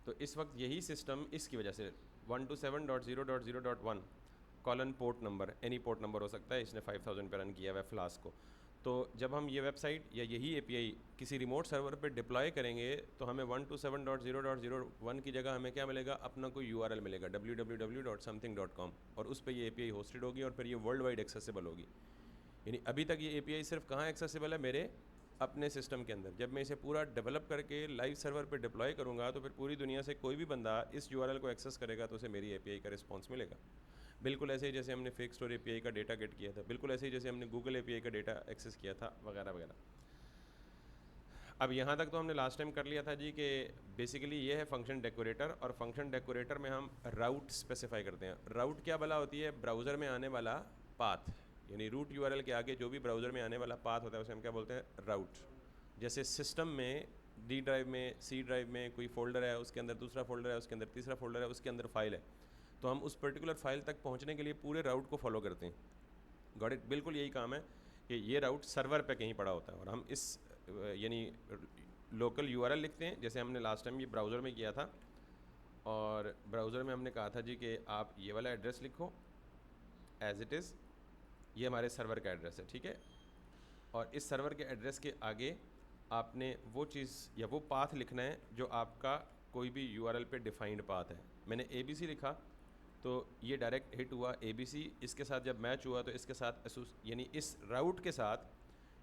तो इस वक्त यही सिस्टम इसकी वजह से 127.0.0.1 colon port number, any port number हो सकता है, इसने 5000 पे रन किया हुआ है फ्लास्क को। तो जब हम ये वेबसाइट या यही एपीआई किसी रिमोट सर्वर पे डिप्लॉय करेंगे तो हमें 127.0.0.1 की जगह हमें क्या मिलेगा, अपना कोई यूआरएल मिलेगा www.something.com, और उस पर ये एपीआई होस्टेड होगी और फिर ये वर्ल्ड वाइड एक्सेसिबल होगी। यानी अभी तक ये एपीआई सिर्फ कहाँ एक्सेसिबल है, मेरे अपने सिस्टम के अंदर। जब मैं इसे पूरा डेवलप करके लाइव सर्वर पे डिप्लॉय करूँगा तो फिर पूरी दुनिया से कोई भी बंदा इस यूआरएल को एक्सेस करेगा तो उसे मेरी एपीआई का रिस्पॉन्स मिलेगा। बिल्कुल ऐसे ही जैसे हमने फेक स्टोर एपीआई का डेटा गेट किया था, बिल्कुल ऐसे ही जैसे हमने गूगल एपीआई का डेटा एक्सेस किया था, वगैरह वगैरह। अब यहाँ तक तो हमने लास्ट टाइम कर लिया था जी कि बेसिकली ये है फंक्शन डेकोरेटर, और फंक्शन डेकोरेटर में हम राउट स्पेसिफाई करते हैं। राउट क्या भला होती है, ब्राउज़र में आने वाला पाथ, यानी रूट यूआरएल के आगे जो भी ब्राउज़र में आने वाला पाथ होता है उसे हम क्या बोलते हैं, राउट। जैसे सिस्टम में डी ड्राइव में, सी ड्राइव में कोई फोल्डर है, उसके अंदर दूसरा फोल्डर है, उसके अंदर तीसरा फोल्डर है, उसके अंदर फाइल है, तो हम उस पर्टिकुलर फाइल तक पहुंचने के लिए पूरे राउट को फॉलो करते हैं। Got it. बिल्कुल यही काम है कि ये राउट सर्वर पे कहीं पड़ा होता है और हम इस यानी लोकल यूआरएल लिखते हैं, जैसे हमने लास्ट टाइम ये ब्राउज़र में किया था। और ब्राउज़र में हमने कहा था जी कि आप ये वाला एड्रेस लिखो एज इट इज़, ये हमारे सर्वर का एड्रेस है, ठीक है। और इस सर्वर के एड्रेस के आगे आपने वो चीज़ या वो पाथ लिखना है जो आपका कोई भी यूआरएल पे डिफाइंड पाथ है। मैंने ABC लिखा तो ये डायरेक्ट हिट हुआ ABC, इसके साथ जब मैच हुआ तो इसके साथ यानी इस राउट के साथ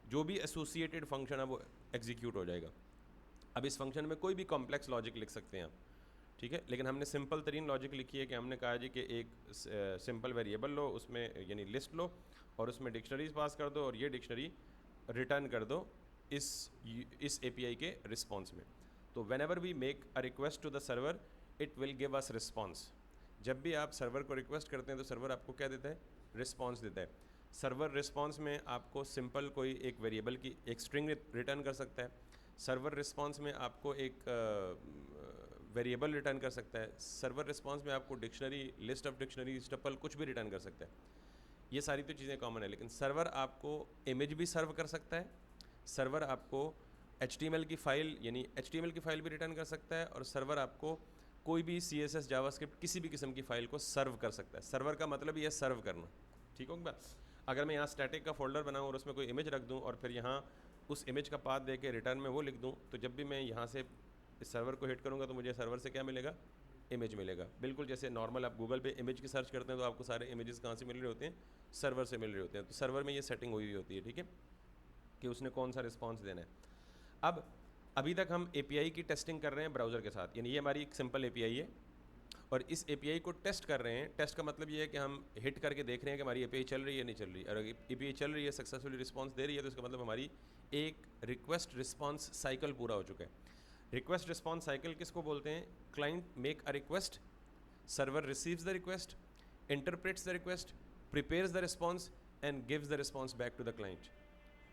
जो भी एसोसिएटेड फंक्शन है वो एग्जीक्यूट हो जाएगा। अब इस फंक्शन में कोई भी कॉम्प्लेक्स लॉजिक लिख सकते हैं आप, ठीक है, लेकिन हमने सिंपल तरीन लॉजिक लिखी है कि हमने कहा जी कि एक सिंपल वेरिएबल लो, उसमें यानी लिस्ट लो और उसमें डिक्शनरीज पास कर दो और ये डिक्शनरी रिटर्न कर दो इस एपीआई के रिस्पॉन्स में। तो whenever we make a request to the server it will give us response. जब भी आप सर्वर को रिक्वेस्ट करते हैं तो सर्वर आपको क्या देता है, रिस्पॉन्स देता है। सर्वर रिस्पॉन्स में आपको सिंपल कोई एक वेरिएबल की एक स्ट्रिंग रिटर्न कर सकता है, सर्वर रिस्पॉन्स में आपको एक वेरिएबल रिटर्न कर सकता है, सर्वर रिस्पॉन्स में आपको dictionary, list of dictionary, tuple, कुछ भी रिटर्न कर सकता है। ये सारी तो चीज़ें कॉमन है, लेकिन सर्वर आपको इमेज भी सर्व कर सकता है, सर्वर आपको HTML की फ़ाइल यानी HTML की फ़ाइल भी रिटर्न कर सकता है, और सर्वर आपको कोई भी CSS जावास्क्रिप्ट किसी भी किस्म की फ़ाइल को सर्व कर सकता है। सर्वर का मतलब ये है सर्व करना, ठीक होगा। अगर मैं यहाँ स्टैटिक का फोल्डर बनाऊँ और उसमें कोई इमेज रख दूँ और फिर यहाँ उस इमेज का पाथ दे के रिटर्न में वो लिख दूँ, तो जब भी मैं यहाँ से इस सर्वर को हिट करूँगा तो मुझे सर्वर से क्या मिलेगा, इमेज मिलेगा। बिल्कुल जैसे नॉर्मल आप गूगल पे इमेज की सर्च करते हैं तो आपको सारे इमेजेस कहाँ से मिल रहे होते हैं, सर्वर से मिल रहे होते हैं। तो सर्वर में ये सेटिंग हुई होती है, ठीक है, कि उसने कौन सा रिस्पॉन्स देना है। अब अभी तक हम एपीआई की टेस्टिंग कर रहे हैं ब्राउज़र के साथ, यानी ये हमारी एक सिंपल एपीआई है और इस एपीआई को टेस्ट कर रहे हैं। टेस्ट का मतलब ये है कि हम हिट करके देख रहे हैं कि हमारी एपीआई चल रही है नहीं चल रही। और अगर एपीआई चल रही है, सक्सेसफुली रिस्पॉन्स दे रही है, तो इसका मतलब हमारी एक रिक्वेस्ट रिस्पॉन्स साइकिल पूरा हो चुका है। रिक्वेस्ट रिस्पॉन्स साइकिल किसको बोलते हैं, client make a request, server receives the request, interprets the request, prepares the response and gives the response back to the client.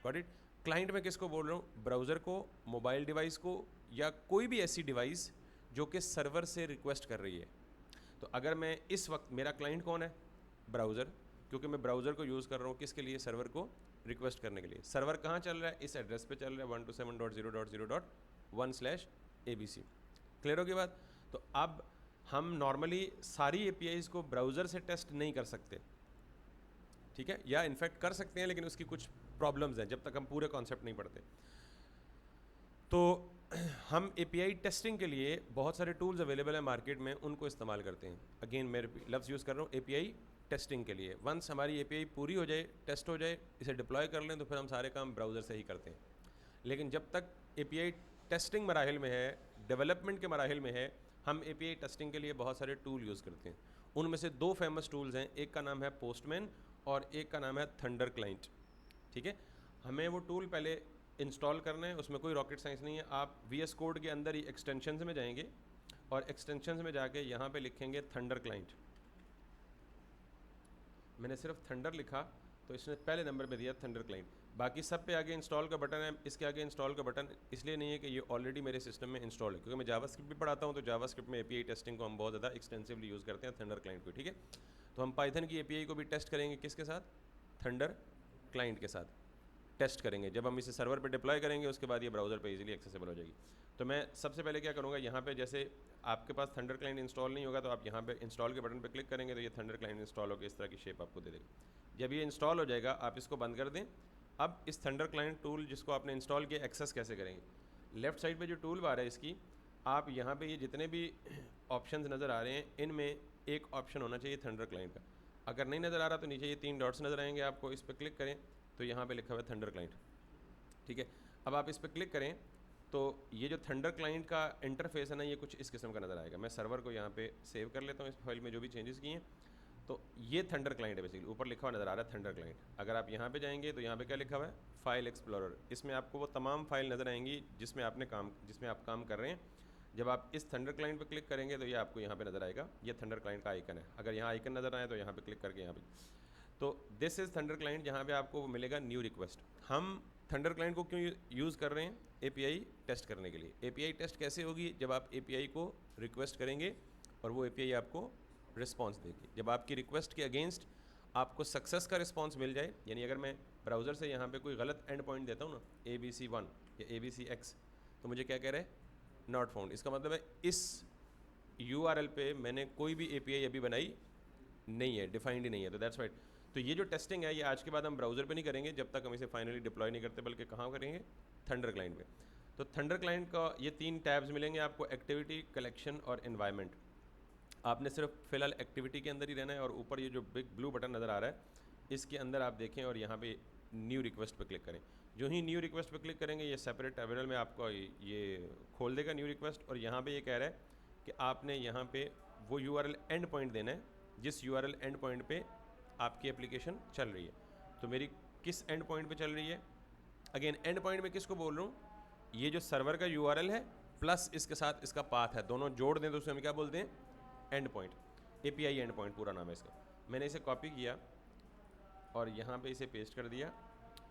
Got it. Client में किसको बोल रहा हूँ, ब्राउज़र को, मोबाइल डिवाइस को, या कोई भी ऐसी डिवाइस जो कि सर्वर से रिक्वेस्ट कर रही है। तो अगर मैं इस वक्त, मेरा क्लाइंट कौन है, ब्राउज़र, क्योंकि मैं ब्राउज़र को यूज़ कर रहा हूँ किसके लिए, सर्वर को रिक्वेस्ट करने के लिए। सर्वर कहाँ चल रहा है, इस एड्रेस पे चल रहा है 127.0.0.1/ABC। क्लियर होगी बात। तो अब हम नॉर्मली सारी एपीआईज़ को ब्राउज़र से टेस्ट नहीं कर सकते, ठीक है, या इनफैक्ट कर सकते हैं लेकिन उसकी कुछ प्रॉब्लम्स हैं जब तक हम पूरे कॉन्सेप्ट नहीं पढ़ते। तो हम एपीआई टेस्टिंग के लिए बहुत सारे टूल्स अवेलेबल हैं मार्केट में, उनको इस्तेमाल करते हैं। अगेन मैं लफ्ज़ यूज़ कर रहा हूँ एपीआई टेस्टिंग के लिए। वंस हमारी एपीआई पूरी हो जाए, टेस्ट हो जाए, इसे डिप्लॉय कर लें, तो फिर हम सारे काम ब्राउज़र से ही करते हैं। लेकिन जब तक एपीआई टेस्टिंग मराहिल में है, डेवलपमेंट के मराहिल में है, हम एपीआई टेस्टिंग के लिए बहुत सारे टूल यूज़ करते हैं। उनमें से दो फेमस टूल्स हैं, एक का नाम है पोस्टमैन और एक का नाम है थंडर क्लाइंट, ठीक है। हमें वो टूल पहले इंस्टॉल करना है, उसमें कोई रॉकेट साइंस नहीं है। आप VS कोड के अंदर ही एक्सटेंशंस में जाएंगे और एक्सटेंशंस में जाके यहाँ पे लिखेंगे थंडर क्लाइंट। मैंने सिर्फ थंडर लिखा तो इसने पहले नंबर पे दिया थंडर क्लाइंट। बाकी सब पे आगे इंस्टॉल का बटन है, इसके आगे इंस्टॉल का बटन इसलिए नहीं है कि ये ऑलरेडी मेरे सिस्टम में इंस्टॉल है, क्योंकि मैं जावास्क्रिप्ट भी पढ़ाता हूँ, तो जावास्क्रिप्ट में एपीआई टेस्टिंग को हम बहुत ज़्यादा एक्सटेंसिवली यूज़ करते हैं, थंडर क्लाइंट को, ठीक है। तो हम पाइथन की एपीआई को भी टेस्ट करेंगे किसके साथ, थंडर क्लाइंट के साथ टेस्ट करेंगे। जब हम इसे सर्वर पे डिप्लॉय करेंगे उसके बाद ये ब्राउज़र पे इजीली एक्सेसिबल हो जाएगी। तो मैं सबसे पहले क्या करूँगा, यहाँ पे जैसे आपके पास थंडर क्लाइंट इंस्टॉल नहीं होगा तो आप यहाँ पे इंस्टॉल के बटन पे क्लिक करेंगे तो ये थंडर क्लाइंट इंस्टॉल होकर इस तरह की शेप आपको दे देगा। जब ये इंस्टॉल हो जाएगा आप इसको बंद कर दें। अब इस थंडर क्लाइंट टूल जिसको आपने इंस्टॉल किया, एक्सेस कैसे करेंगे? लेफ़्ट साइड पे जो टूल बार है इसकी, आप यहाँ पे ये जितने भी ऑप्शंस नज़र आ रहे हैं इनमें एक ऑप्शन होना चाहिए थंडर क्लाइंट का। अगर नहीं नज़र आ रहा तो नीचे ये 3 डॉट्स नज़र आएंगे आपको, इस पर क्लिक करें तो यहाँ पे लिखा हुआ है थंडर क्लाइंट। ठीक है, अब आप इस पर क्लिक करें तो ये जो थंडर क्लाइंट का इंटरफेस है ना, ये कुछ इस किस्म का नज़र आएगा। मैं सर्वर को यहाँ पे सेव कर लेता हूँ, इस फाइल में जो भी चेंजेस किए हैं। तो ये थंडर क्लाइंट है बेसिकली, ऊपर लिखा हुआ नज़र आ रहा है थंडर क्लाइंट। अगर आप यहाँ पे जाएंगे तो यहाँ पे क्या लिखा हुआ है, फाइल एक्सप्लोरर। इसमें आपको वो तमाम फाइल नज़र आएंगी जिसमें आप काम कर रहे हैं। जब आप इस थंडर क्लाइंट पे क्लिक करेंगे तो ये आपको यहाँ पे नज़र आएगा, ये थंडर क्लाइंट का आइकन है। अगर यहाँ आइकन नज़र आए तो यहाँ पे क्लिक करके यहाँ पे, तो दिस इज़ थंडर क्लाइंट, जहाँ पे आपको मिलेगा न्यू रिक्वेस्ट। हम थंडर क्लाइंट को क्यों यूज़ कर रहे हैं? एपीआई टेस्ट करने के लिए। एपीआई टेस्ट कैसे होगी? जब आप एपीआई को रिक्वेस्ट करेंगे और वो एपीआई आपको रिस्पॉन्स देगी। जब आपकी रिक्वेस्ट के अगेंस्ट आपको सक्सेस का रिस्पॉन्स मिल जाए, यानी अगर मैं ब्राउज़र से यहाँ पे कोई गलत एंड पॉइंट देता हूँ ना, ABC1 या ABC(X), तो मुझे क्या कह रहे हैं? Not found. इसका मतलब है इस URL पे मैंने कोई भी एपीआई अभी बनाई नहीं है, डिफाइंड ही नहीं है। तो दैट्स राइट। तो ये जो टेस्टिंग है ये आज के बाद हम ब्राउज़र पे नहीं करेंगे जब तक हम इसे फाइनली डिप्लॉय नहीं करते, बल्कि कहाँ करेंगे? थंडर क्लाइंट पे। तो थंडर क्लाइंट का ये 3 टैब्स मिलेंगे आपको, एक्टिविटी, कलेक्शन और एनवायरनमेंट। आपने सिर्फ फ़िलहाल एक्टिविटी के अंदर ही रहना है और ऊपर ये जो बिग ब्लू बटन नज़र आ रहा है इसके अंदर आप देखें और यहाँ पे न्यू रिक्वेस्ट पे क्लिक करें। जो ही न्यू रिक्वेस्ट पे क्लिक करेंगे ये सेपरेट टर्मिनल में आपको ये खोल देगा न्यू रिक्वेस्ट, और यहाँ पे ये कह रहा है कि आपने यहाँ पे वो URL एंड पॉइंट देना है जिस URL एंड पॉइंट पे आपकी एप्लीकेशन चल रही है। तो मेरी किस एंड पॉइंट पे चल रही है? अगेन एंड पॉइंट में किसको बोल रहा हूँ? ये जो सर्वर का URL है प्लस इसके साथ इसका पाथ है, दोनों जोड़ दें तो उसे हम क्या बोलते हैं? And point. API and point पूरा नाम है इसका। मैंने इसे कॉपी किया और यहाँ पे इसे पेस्ट कर दिया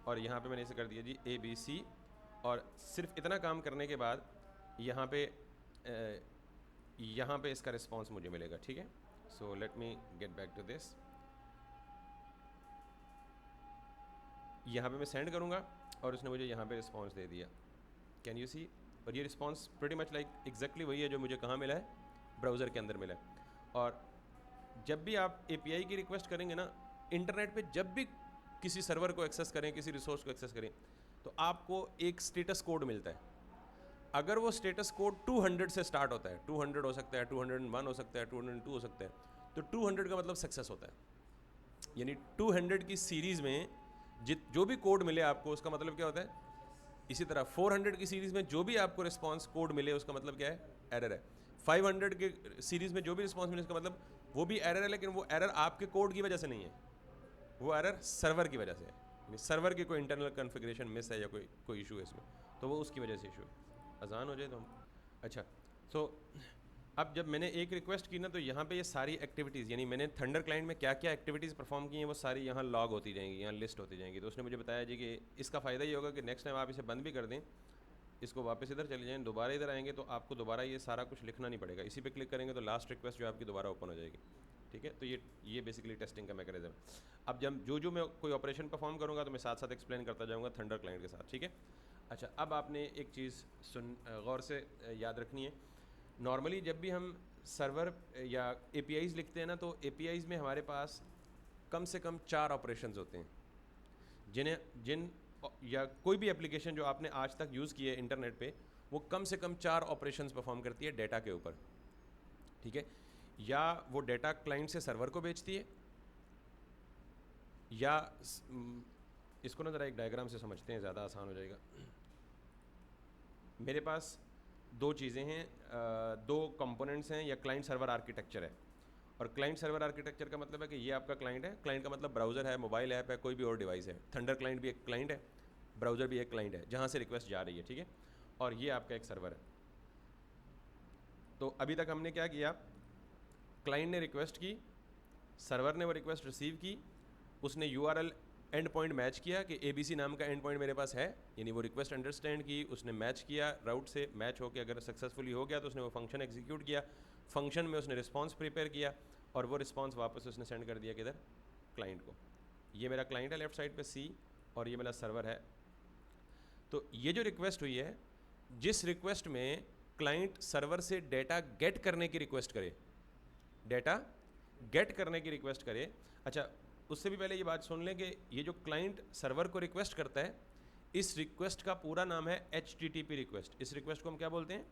और यहाँ पे मैंने इसे कर दिया जी ABC, और सिर्फ इतना काम करने के बाद यहाँ पे इसका रिस्पॉन्स मुझे मिलेगा। ठीक है, so let me get back to this. यहाँ पे मैं सेंड करूँगा और उसने मुझे यहाँ पे रिस्पॉन्स दे दिया, कैन यू सी? और ये response pretty much like exactly वही है जो मुझे कहाँ मिला है? ब्राउज़र के अंदर मिला है। और जब भी आप API की रिक्वेस्ट करेंगे ना इंटरनेट पे, जब भी किसी सर्वर को एक्सेस करें, किसी रिसोर्स को एक्सेस करें, तो आपको एक स्टेटस कोड मिलता है। अगर वो स्टेटस कोड 200 से स्टार्ट होता है, 200 हो सकता है, 201 हो सकता है, 202 हो सकता है, तो 200 का मतलब सक्सेस होता है। यानी 200 की सीरीज़ में जो भी कोड मिले आपको उसका मतलब क्या होता है? इसी तरह 400 की सीरीज़ में जो भी आपको रिस्पॉन्स कोड मिले उसका मतलब क्या है? एरर है। 500 के सीरीज़ में जो भी रिस्पॉन्स मिले उसका मतलब वो भी एरर है, लेकिन वो एरर आपके कोड की वजह से नहीं है, वो एरर सर्वर की वजह से है। यानी सर्वर की कोई इंटरनल कॉन्फ़िगरेशन मिस है या कोई इशू है इसमें, तो वो उसकी वजह से इशू है। अजान हो जाए तो हम अच्छा। तो अब जब मैंने एक रिक्वेस्ट की ना तो यहाँ पे ये सारी एक्टिविटीज़, यानी मैंने थंडर क्लाइंट में क्या क्या एक्टिविटीज़ परफॉर्म की हैं वो सारी यहाँ लॉग होती जाएंगी, यहाँ लिस्ट होती जाएंगी। तो उसने मुझे बताया जी कि इसका फ़ायदा ये होगा कि नेक्स्ट टाइम आप इसे बंद भी कर दें, इसको वापस इधर चले जाएँ, दोबारा इधर आएंगे तो आपको दोबारा ये सारा कुछ लिखना नहीं पड़ेगा। इसी पे क्लिक करेंगे तो लास्ट रिक्वेस्ट जो आपकी दोबारा ओपन हो जाएगी। ठीक है, तो ये बेसिकली टेस्टिंग का मैकेनिज्म है। अब जब जो मैं कोई ऑपरेशन परफॉर्म करूँगा तो मैं साथ साथ एक्सप्लेन करता जाऊँगा थंडर क्लाइंट के साथ। ठीक है, अच्छा अब आपने एक चीज़ गौर से याद रखनी है। नॉर्मली जब भी हम सर्वर या APIs लिखते हैं ना तो APIs में हमारे पास कम से कम 4 ऑपरेशंस होते हैं जिन या कोई भी एप्लीकेशन जो आपने आज तक यूज़ की है इंटरनेट पे, वो कम से कम 4 ऑपरेशंस परफॉर्म करती है डेटा के ऊपर। ठीक है, या वो डेटा क्लाइंट से सर्वर को भेजती है, या इसको ना ज़रा एक डायग्राम से समझते हैं, ज़्यादा आसान हो जाएगा। मेरे पास 2 चीज़ें हैं, 2 कंपोनेंट्स हैं, या क्लाइंट सर्वर आर्किटेक्चर है। और क्लाइंट सर्वर आर्किटेक्चर का मतलब है कि ये आपका क्लाइंट है। क्लाइंट का मतलब ब्राउज़र है, मोबाइल ऐप है, कोई भी और डिवाइस है। थंडर क्लाइंट भी एक क्लाइंट है, ब्राउज़र भी एक क्लाइंट है जहाँ से रिक्वेस्ट जा रही है। ठीक है, और ये आपका एक सर्वर है। तो अभी तक हमने क्या किया? क्लाइंट ने रिक्वेस्ट की, सर्वर ने वो रिक्वेस्ट रिसीव की, उसने URL एंड पॉइंट मैच किया कि ABC नाम का एंड पॉइंट मेरे पास है, यानी वो रिक्वेस्ट अंडरस्टैंड की, उसने मैच किया, राउट से मैच होकर अगर सक्सेसफुली हो गया तो उसने वो फंक्शन एग्जीक्यूट किया, फंक्शन में उसने रिस्पांस प्रिपेयर किया और वो रिस्पांस वापस उसने सेंड कर दिया किधर? क्लाइंट को। ये मेरा क्लाइंट है लेफ्ट साइड पे C, और ये मेरा सर्वर है। तो ये जो रिक्वेस्ट हुई है जिस रिक्वेस्ट में क्लाइंट सर्वर से डेटा गेट करने की रिक्वेस्ट करे, डेटा गेट करने की रिक्वेस्ट करे। अच्छा, उससे भी पहले ये बात सुन लें कि ये जो क्लाइंट सर्वर को रिक्वेस्ट करता है, इस रिक्वेस्ट का पूरा नाम है HTTP रिक्वेस्ट। इस रिक्वेस्ट को हम क्या बोलते हैं?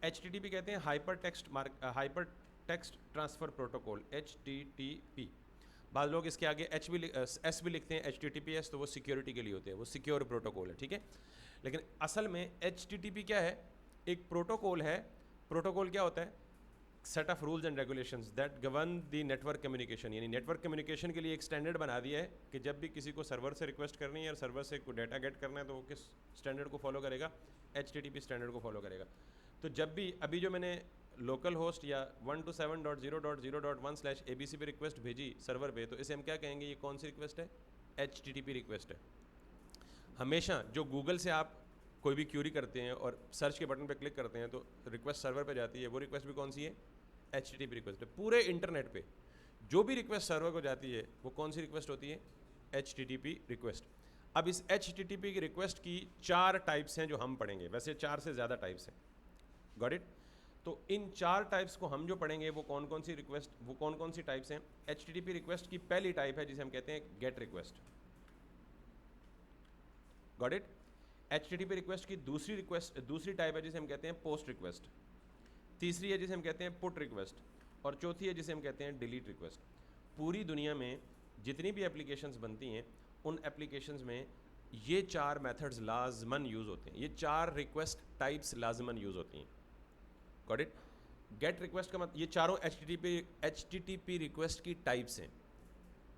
HTTP कहते हैं, hyper text transfer protocol, HTTP। बाद लोग इसके आगे S भी लिखते हैं, HTTPS, तो वो सिक्योरिटी के लिए होते हैं, वो सिक्योर प्रोटोकॉल है, ठीक है। लेकिन असल में HTTP क्या है? एक प्रोटोकॉल है। प्रोटोकॉल क्या होता है? Set of rules and regulations that govern the network communication. यानी नेटवर्क कम्युनिकेशन के लिए एक स्टैंडर्ड बना दिया है कि जब भी किसी को सर्वर से रिक्वेस्ट करनी है और सर्वर से कोई डाटा गेट करना है तो वो किस स्टैंडर्ड को फॉलो करेगा? HTTP स्टैंडर्ड को फॉलो करेगा। तो जब भी अभी जो मैंने लोकल होस्ट या 127.0.0.1/abc पे रिक्वेस्ट भेजी सर्वर पे, तो इसे हम क्या कहेंगे? ये कौन सी रिक्वेस्ट है? HTTP रिक्वेस्ट है। हमेशा जो गूगल से आप कोई भी क्यूरी करते हैं और सर्च के बटन पे क्लिक करते हैं तो रिक्वेस्ट सर्वर पे जाती है, वो रिक्वेस्ट भी कौन सी है? HTTP रिक्वेस्ट है। पूरे इंटरनेट पे जो भी रिक्वेस्ट सर्वर को जाती है वो कौन सी रिक्वेस्ट होती है? HTTP request. अब इस HTTP की रिक्वेस्ट की 4 टाइप्स हैं जो हम पढ़ेंगे, वैसे 4 से ज़्यादा टाइप्स हैं, गॉट इट। तो इन 4 टाइप्स को हम जो पढ़ेंगे वो कौन कौन सी टाइप्स हैं? HTTP रिक्वेस्ट की पहली टाइप है जिसे हम कहते हैं gate request, got it. HTTP request की दूसरी टाइप है जिसे हम कहते हैं पोस्ट रिक्वेस्ट, तीसरी है जिसे हम कहते हैं पुट रिक्वेस्ट, और चौथी है जिसे हम कहते हैं डिलीट रिक्वेस्ट। पूरी दुनिया में जितनी भी एप्लीकेशंस बनती हैं उन एप्लीकेशंस में ये 4 मेथड्स लाजमन यूज़ होते हैं, ये 4 रिक्वेस्ट टाइप्स लाजमन यूज़ होती हैं, गॉट इट। गेट रिक्वेस्ट का मतलब, ये चारों HTTP रिक्वेस्ट की टाइप्स हैं।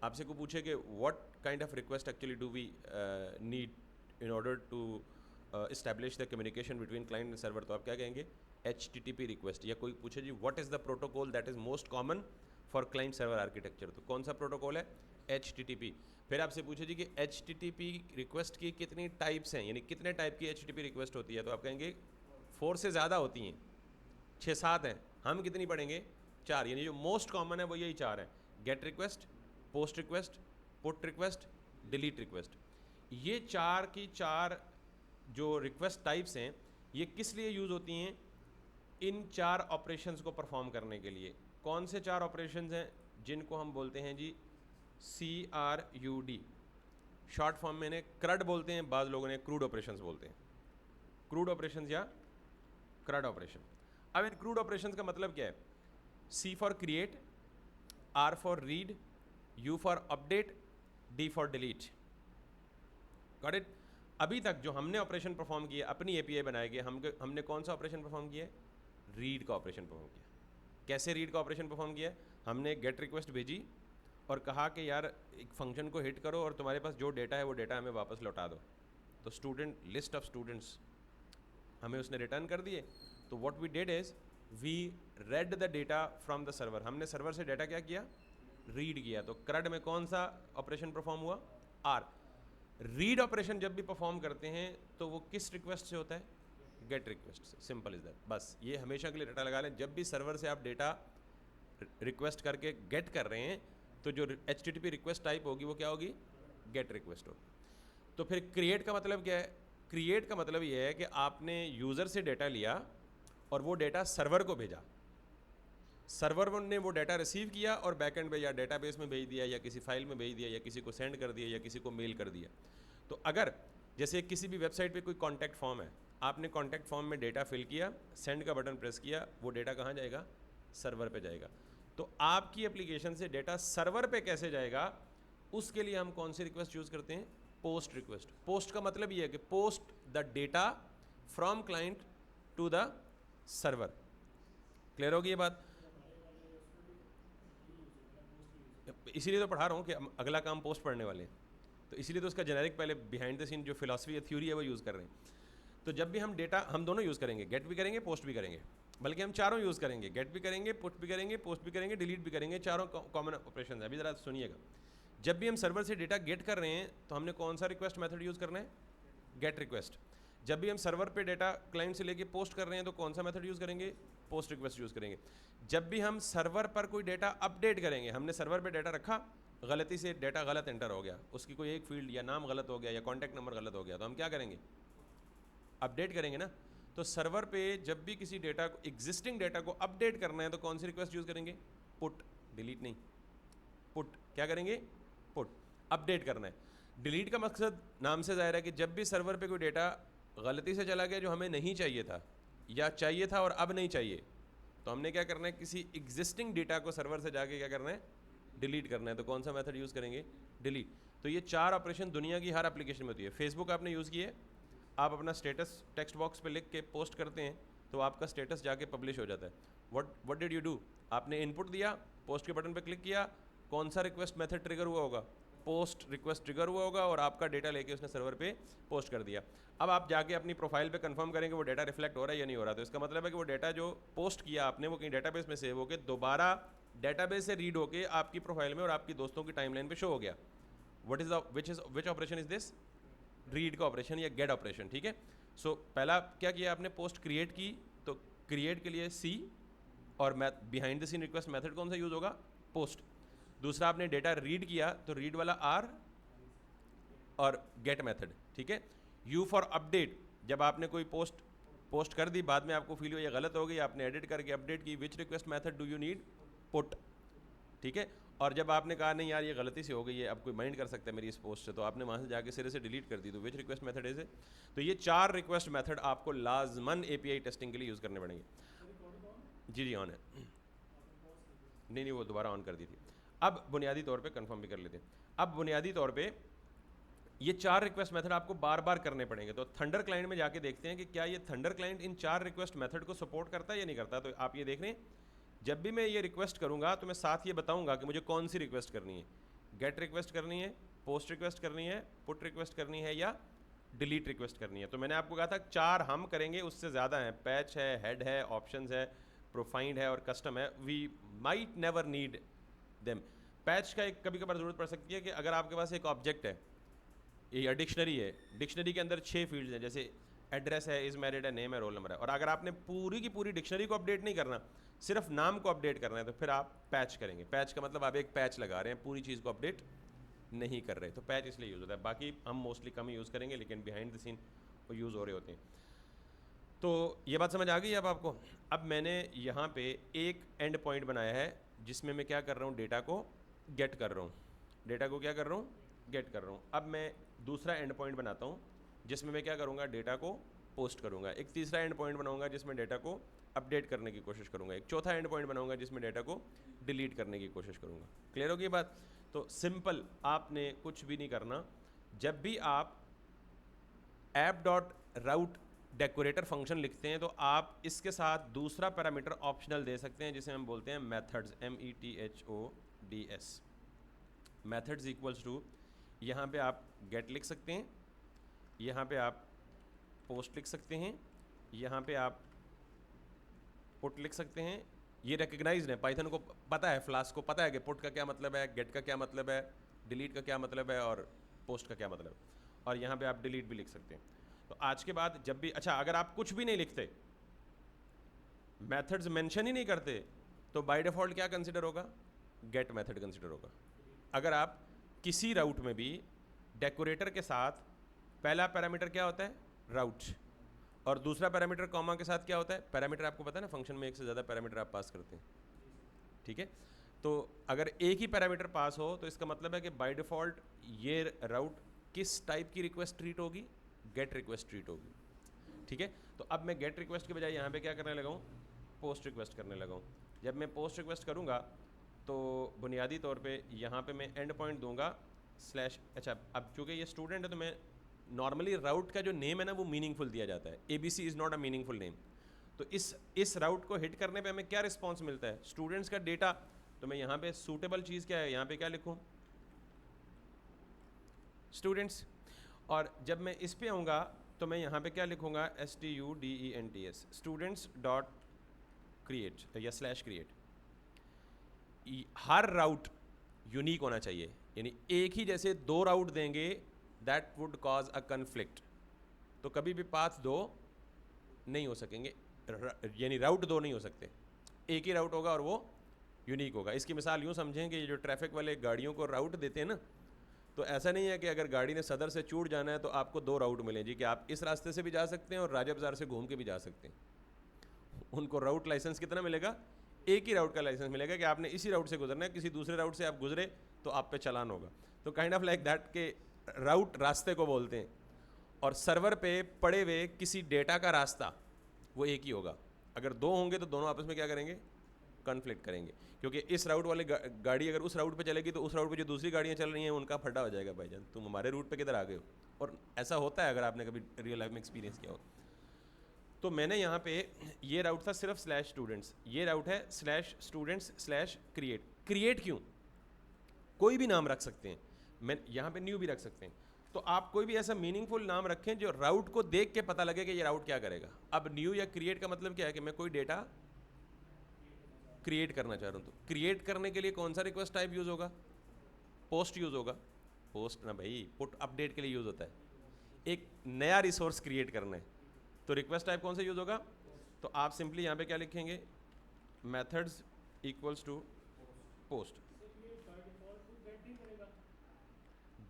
आपसे को पूछे कि what kind of request actually do we need in order to establish the communication between client and server, तो आप क्या कहेंगे? HTTP request. या कोई पूछे जी what is the protocol that is most common for client server architecture, तो कौन सा प्रोटोकॉल है? HTTP। फिर आपसे पूछे जी कि HTTP रिक्वेस्ट की कितनी टाइप्स हैं, यानी कितने टाइप की HTTP रिक्वेस्ट होती है, तो आप कहेंगे 4 से ज़्यादा होती हैं, 6-7 हैं। हम कितनी पढ़ेंगे? 4, यानी जो मोस्ट कॉमन है वो यही 4 हैं: gate request, post request, put request, delete request. ये 4 की 4 जो रिक्वेस्ट टाइप्स हैं ये किस लिए यूज़ होती हैं? इन 4 ऑपरेशंस को परफॉर्म करने के लिए। कौन से 4 ऑपरेशंस हैं? जिनको हम बोलते हैं जी CRUD, शॉर्ट फॉर्म में इन्हें CRUD बोलते हैं, बाद लोगों ने क्रूड ऑपरेशंस बोलते हैं, क्रूड ऑपरेशंस या CRUD ऑपरेशन। अब इन क्रूड ऑपरेशंस का मतलब क्या है? C for create, R for read, U for update, D for delete, got it. अभी तक जो हमने ऑपरेशन परफॉर्म किया, अपनी API बनाए गए, हमने कौन सा ऑपरेशन परफॉर्म किया है? रीड का ऑपरेशन परफॉर्म किया। कैसे रीड का ऑपरेशन परफॉर्म किया? हमने गेट रिक्वेस्ट भेजी और कहा कि यार एक फंक्शन को हिट करो और तुम्हारे पास जो डेटा है वो डेटा हमें वापस लौटा दो। तो लिस्ट ऑफ स्टूडेंट्स हमें उसने रिटर्न कर दिए। तो what we did is we read the data from the server. हमने सर्वर से डेटा क्या किया? रीड किया। तो CRUD में कौन सा ऑपरेशन परफॉर्म हुआ? R। रीड ऑपरेशन जब भी परफॉर्म करते हैं तो वो किस रिक्वेस्ट से होता है? गेट रिक्वेस्ट से। Simple is that. बस ये हमेशा के लिए डेटा लगा लें, जब भी सर्वर से आप डेटा रिक्वेस्ट करके गेट कर रहे हैं तो जो HTTP रिक्वेस्ट टाइप होगी वो क्या होगी? गेट रिक्वेस्ट होगी। तो फिर क्रिएट का मतलब क्या है? क्रिएट का मतलब ये है कि आपने यूज़र से डेटा लिया और वो डेटा सर्वर को भेजा, सर्वर ने वो डेटा रिसीव किया और बैकएंड पे या डेटाबेस में भेज दिया या किसी फाइल में भेज दिया या किसी को सेंड कर दिया या किसी को मेल कर दिया। तो अगर जैसे किसी भी वेबसाइट पे कोई कॉन्टैक्ट फॉर्म है, आपने कॉन्टैक्ट फॉर्म में डेटा फिल किया, सेंड का बटन प्रेस किया, वो डेटा कहाँ जाएगा? सर्वर पे जाएगा। तो आपकी एप्लीकेशन से डेटा सर्वर पे कैसे जाएगा, उसके लिए हम कौन सी रिक्वेस्ट यूज़ करते हैं? Post request. पोस्ट का मतलब ये है कि post the data from client to the server. Clear होगी ये बात? इसीलिए तो पढ़ा रहा हूँ कि अगला काम पोस्ट पढ़ने वाले हैं, तो इसीलिए तो उसका जेनेरिक पहले बिहाइंड द सीन जो फिलॉसफी या थ्योरी है वो यूज़ कर रहे हैं। तो जब भी हम डेटा, हम दोनों यूज़ करेंगे, गेट भी करेंगे, पोस्ट भी करेंगे, बल्कि हम चारों यूज़ करेंगे, गेट भी करेंगे, पुट भी करेंगे, पोस्ट भी करेंगे, डिलीट भी करेंगे, चारों कॉमन ऑपरेशन है। अभी ज़रा सुनिएगा, जब भी हम सर्वर से डेटा गेट कर रहे हैं तो हमने कौन सा रिक्वेस्ट मेथड यूज़ करना है? Gate request. जब भी हम सर्वर पे डेटा क्लाइंट से लेके पोस्ट कर रहे हैं तो कौन सा मेथड यूज़ करेंगे? पोस्ट रिक्वेस्ट यूज़ करेंगे। जब भी हम सर्वर पर कोई डेटा अपडेट करेंगे, हमने सर्वर पे डेटा रखा, गलती से डेटा गलत एंटर हो गया, उसकी कोई एक फील्ड या नाम गलत हो गया या कॉन्टैक्ट नंबर गलत हो गया, तो हम क्या करेंगे? अपडेट करेंगे ना, तो सर्वर पे जब भी किसी डेटा को, एग्जिस्टिंग डेटा को अपडेट करना है तो कौन सी रिक्वेस्ट यूज़ करेंगे? पुट, डिलीट नहीं, पुट। क्या करेंगे? पुट, अपडेट करना है। डिलीट का मकसद नाम से ज़ाहिर है कि जब भी सर्वर पे कोई डेटा गलती से चला गया जो हमें नहीं चाहिए था, या चाहिए था और अब नहीं चाहिए, तो हमने क्या करना है? किसी एग्जिस्टिंग डेटा को सर्वर से जाके क्या करना है? डिलीट करना है। तो कौन सा मेथड यूज़ करेंगे? डिलीट। तो ये 4 ऑपरेशन दुनिया की हर एप्लीकेशन में होती है। फेसबुक आपने यूज़ किए, आप अपना स्टेटस टेक्स्ट बॉक्स पे लिख के पोस्ट करते हैं तो आपका स्टेटस जाके पब्लिश हो जाता है। What did you do? आपने इनपुट दिया, पोस्ट के बटन पे क्लिक किया, कौन सा रिक्वेस्ट मेथड ट्रिगर हुआ होगा? पोस्ट रिक्वेस्ट ट्रिगर हुआ होगा और आपका डेटा लेके उसने सर्वर पे पोस्ट कर दिया। अब आप जाके अपनी प्रोफाइल पे कंफर्म करेंगे वो डेटा रिफ्लेक्ट हो रहा है या नहीं हो रहा। तो इसका मतलब है कि वो डेटा जो पोस्ट किया आपने वो कहीं डेटाबेस में सेव होकर दोबारा डेटाबेस से रीड होके आपकी प्रोफाइल में और आपकी दोस्तों की टाइमलाइन पे शो हो गया। Which operation is this? Read का ऑपरेशन या गेट ऑपरेशन, ठीक है। सो पहला क्या किया आपने? पोस्ट क्रिएट की, तो क्रिएट के लिए सी और behind the scene request method कौन सा यूज होगा? पोस्ट। दूसरा आपने डेटा रीड किया तो रीड वाला आर और गेट मेथड, ठीक है। यू फॉर अपडेट, जब आपने कोई पोस्ट कर दी, बाद में आपको फील हुआ ये गलत हो गई, आपने एडिट करके अपडेट की, which request method do you need? Put, ठीक है। और जब आपने कहा नहीं यार ये गलती से हो गई है, अब कोई माइंड कर सकता है मेरी इस पोस्ट से, तो आपने वहाँ से जाके सिरे से डिलीट कर दी, तो विच रिक्वेस्ट मेथड इज इट? तो ये 4 रिक्वेस्ट मेथड आपको लाजमन API टेस्टिंग के लिए यूज़ करने पड़ेंगे। जी ऑन है। नहीं वो दोबारा ऑन कर दी थी। अब बुनियादी तौर पे कंफर्म भी कर लेते हैं। अब बुनियादी तौर पे ये 4 रिक्वेस्ट मेथड आपको बार बार करने पड़ेंगे। तो थंडर क्लाइंट में जाके देखते हैं कि क्या ये thunder client in 4 request method को सपोर्ट करता है या नहीं करता। तो आप ये देख रहे हैं, जब भी मैं ये रिक्वेस्ट करूंगा तो मैं साथ ये बताऊंगा कि मुझे कौन सी रिक्वेस्ट करनी है। गेट रिक्वेस्ट करनी है, पोस्ट रिक्वेस्ट करनी है, पुट रिक्वेस्ट करनी है या डिलीट रिक्वेस्ट करनी है। तो मैंने आपको कहा था 4 हम करेंगे, उससे ज़्यादा हैं। पैच है, हेड है, ऑप्शंस है, प्रोफाइंड है और कस्टम है। We might never need them. Patch का एक कभी कभार ज़रूरत पड़ सकती है कि अगर आपके पास एक ऑब्जेक्ट है या डिक्शनरी है, डिक्शनरी के अंदर 6 फील्ड्स हैं, जैसे एड्रेस है, इज़ मैरिड है, नेम है, रोल नंबर है, और अगर आपने पूरी की पूरी डिक्शनरी को अपडेट नहीं करना, सिर्फ नाम को अपडेट करना है, तो फिर आप पैच करेंगे। पैच का मतलब आप एक पैच लगा रहे हैं, पूरी चीज़ को अपडेट नहीं कर रहे, तो पैच इसलिए यूज़ होता है। बाकी हम मोस्टली कम यूज़ करेंगे, लेकिन बिहाइंड द सीन वो यूज़ हो रहे होते हैं। तो ये बात समझ आ गई अब आपको। अब मैंने यहाँ पे एक एंड पॉइंट बनाया है जिसमें मैं क्या कर रहा हूँ? डेटा को गेट कर रहा हूँ। डेटा को क्या कर रहा हूँ? गेट कर रहा हूँ। अब मैं दूसरा एंड पॉइंट बनाता हूँ जिसमें मैं क्या करूँगा? डेटा को पोस्ट करूँगा। एक तीसरा एंड पॉइंट बनाऊँगा जिसमें डेटा को अपडेट करने की कोशिश करूँगा। एक चौथा एंड पॉइंट बनाऊँगा जिसमें डेटा को डिलीट करने की कोशिश करूँगा। क्लियर होगी बात? तो सिंपल, आपने कुछ भी नहीं करना। जब भी आप app.route डेकोरेटर फंक्शन लिखते हैं तो आप इसके साथ दूसरा पैरामीटर ऑप्शनल दे सकते हैं जिसे हम बोलते हैं methods, METHODS। Methods equals to, यहाँ पे आप गेट लिख सकते हैं, यहाँ पे आप पोस्ट लिख सकते हैं, यहाँ पे आप पुट लिख सकते हैं। ये रिकग्नाइज्ड है, पाइथन को पता है, फ्लास्क को पता है कि पुट का क्या मतलब है, गेट का क्या मतलब है, डिलीट का क्या मतलब है और पोस्ट का क्या मतलब है। और यहाँ पे आप डिलीट भी लिख सकते हैं। तो आज के बाद जब भी, अच्छा अगर आप कुछ भी नहीं लिखते, मेथड्स मेंशन ही नहीं करते, तो बाय डिफ़ॉल्ट क्या कंसिडर होगा? गेट मेथड कंसिडर होगा। अगर आप किसी राउट में भी डेकोरेटर के साथ पहला पैरामीटर क्या होता है? राउट, और दूसरा पैरामीटर कॉमा के साथ क्या होता है? पैरामीटर। आपको पता है ना, फंक्शन में एक से ज़्यादा पैरामीटर आप पास करते हैं, ठीक है। तो अगर एक ही पैरामीटर पास हो तो इसका मतलब है कि बाय डिफ़ॉल्ट ये राउट किस टाइप की रिक्वेस्ट ट्रीट होगी? गेट रिक्वेस्ट ट्रीट होगी, ठीक है। तो अब मैं गेट रिक्वेस्ट के बजाय यहाँ पे क्या करने लगा हूँ? पोस्ट रिक्वेस्ट करने लगा हूँ। जब मैं पोस्ट रिक्वेस्ट करूँगा तो बुनियादी तौर पे यहाँ पे मैं एंड पॉइंट दूंगा स्लैश। अच्छा, अब चूँकि ये स्टूडेंट है तो मैं नॉर्मली राउट का जो नेम है ना वो मीनिंगफुल दिया जाता है। ABC is not a meaningful name. तो इस राउट को हिट करने पे हमें क्या रिस्पॉन्स मिलता है? स्टूडेंट्स का डेटा। तो मैं यहाँ पे सूटेबल चीज़ क्या है, यहाँ पे क्या लिखूँ? स्टूडेंट्स। और जब मैं इस पे आऊँगा तो मैं यहाँ पे क्या लिखूँगा? STUDENTS, स्टूडेंट्स डॉट क्रिएट या स्लैश क्रिएट। हर राउट यूनिक होना चाहिए, यानी एक ही जैसे 2 राउट देंगे that would cause a conflict. तो कभी भी पाथ 2 नहीं हो सकेंगे, यानी राउट 2 नहीं हो सकते, एक ही राउट होगा और वो यूनिक होगा। इसकी मिसाल यूँ समझें कि जो ट्रैफिक वाले गाड़ियों को राउट देते हैं ना, तो ऐसा नहीं है कि अगर गाड़ी ने सदर से चूड़ जाना है तो आपको 2 राउट मिले जी, कि आप इस रास्ते से भी जा सकते हैं और राजा बाजार से घूम के भी जा सकते हैं। उनको राउट लाइसेंस कितना मिलेगा? एक ही राउट का लाइसेंस मिलेगा कि आपने इसी राउट से गुजरना है, किसी दूसरे राउट से आप गुजरे तो आप पे चालान होगा। तो काइंड ऑफ लाइक दैट के राउट रास्ते को बोलते हैं, और सर्वर पे पड़े हुए किसी डेटा का रास्ता वो एक ही होगा। अगर 2 होंगे तो दोनों आपस में क्या करेंगे? कॉन्फ्लिक्ट करेंगे, क्योंकि इस राउट वाले गाड़ी अगर उस राउट पे चलेगी तो उस राउट पे जो दूसरी गाड़ियाँ चल रही हैं उनका फड्डा हो जाएगा, भाईजान तुम हमारे रूट पे किधर आ गए हो। और ऐसा होता है अगर आपने कभी रियल लाइफ में एक्सपीरियंस किया हो। तो मैंने यहाँ पे ये राउट था सिर्फ /students, ये राउट है /students/create। क्रिएट क्यों? कोई भी नाम रख सकते हैं, मैं यहाँ पे न्यू भी रख सकते हैं। तो आप कोई भी ऐसा मीनिंगफुल नाम रखें जो राउट को देख के पता लगे कि ये राउट क्या करेगा। अब न्यू या क्रिएट का मतलब क्या है कि मैं कोई डेटा क्रिएट करना चाह रहा हूँ। तो क्रिएट करने के लिए कौन सा रिक्वेस्ट टाइप यूज़ होगा? पोस्ट यूज़ होगा। पोस्ट ना भाई, पुट अपडेट के लिए यूज़ होता है। एक नया रिसोर्स क्रिएट करना है तो रिक्वेस्ट टाइप कौन सा यूज़ होगा? तो आप सिंपली यहाँ पे क्या लिखेंगे? Methods equals to post.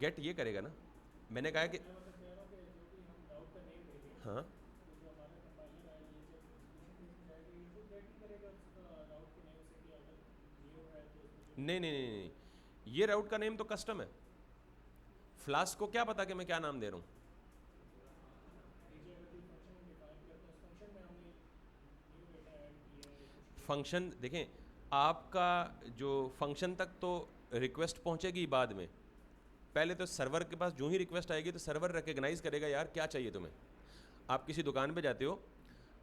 Get ये करेगा ना, मैंने कहा कि हाँ नहीं, ये राउट का नेम तो कस्टम है। फ्लास्क को क्या पता कि मैं क्या नाम दे रहा हूँ? फंक्शन देखें, आपका जो फंक्शन तक तो रिक्वेस्ट पहुंचेगी बाद में। पहले तो सर्वर के पास जो ही रिक्वेस्ट आएगी तो सर्वर रिकग्नाइज करेगा यार क्या चाहिए तुम्हें। आप किसी दुकान पे जाते हो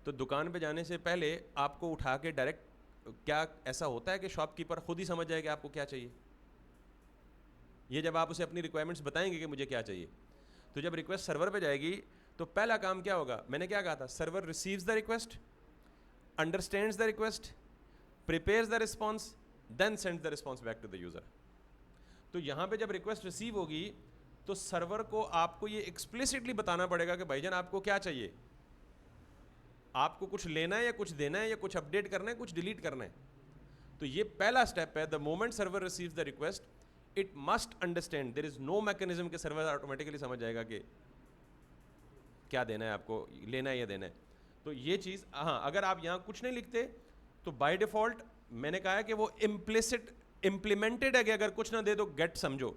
तो दुकान पे जाने से पहले आपको उठा के डायरेक्ट, क्या ऐसा होता है कि शॉपकीपर खुद ही समझ जाएगा आपको क्या चाहिए? ये जब आप उसे अपनी रिक्वायरमेंट्स बताएंगे कि मुझे क्या चाहिए, तो जब रिक्वेस्ट सर्वर पे जाएगी तो पहला काम क्या होगा? मैंने क्या कहा था? Server receives the request, understands the request, prepares the response, then sends the response back to the user. तो यहाँ पे जब रिक्वेस्ट रिसीव होगी तो सर्वर को आपको ये एक्सप्लिसिटली बताना पड़ेगा कि भाईजान आपको क्या चाहिए, आपको कुछ लेना है या कुछ देना है या कुछ अपडेट करना है, कुछ डिलीट करना है। तो ये पहला स्टेप है। The moment server receives the request it must understand, there is no mechanism के सर्वर ऑटोमेटिकली समझ जाएगा कि क्या देना है, आपको लेना है या देना है। तो ये चीज़, हाँ, अगर आप यहाँ कुछ नहीं लिखते तो बाय डिफॉल्ट मैंने कहा है कि वो इम्प्लिसिट इम्प्लीमेंटेड है कि अगर कुछ ना दे तो गेट समझो।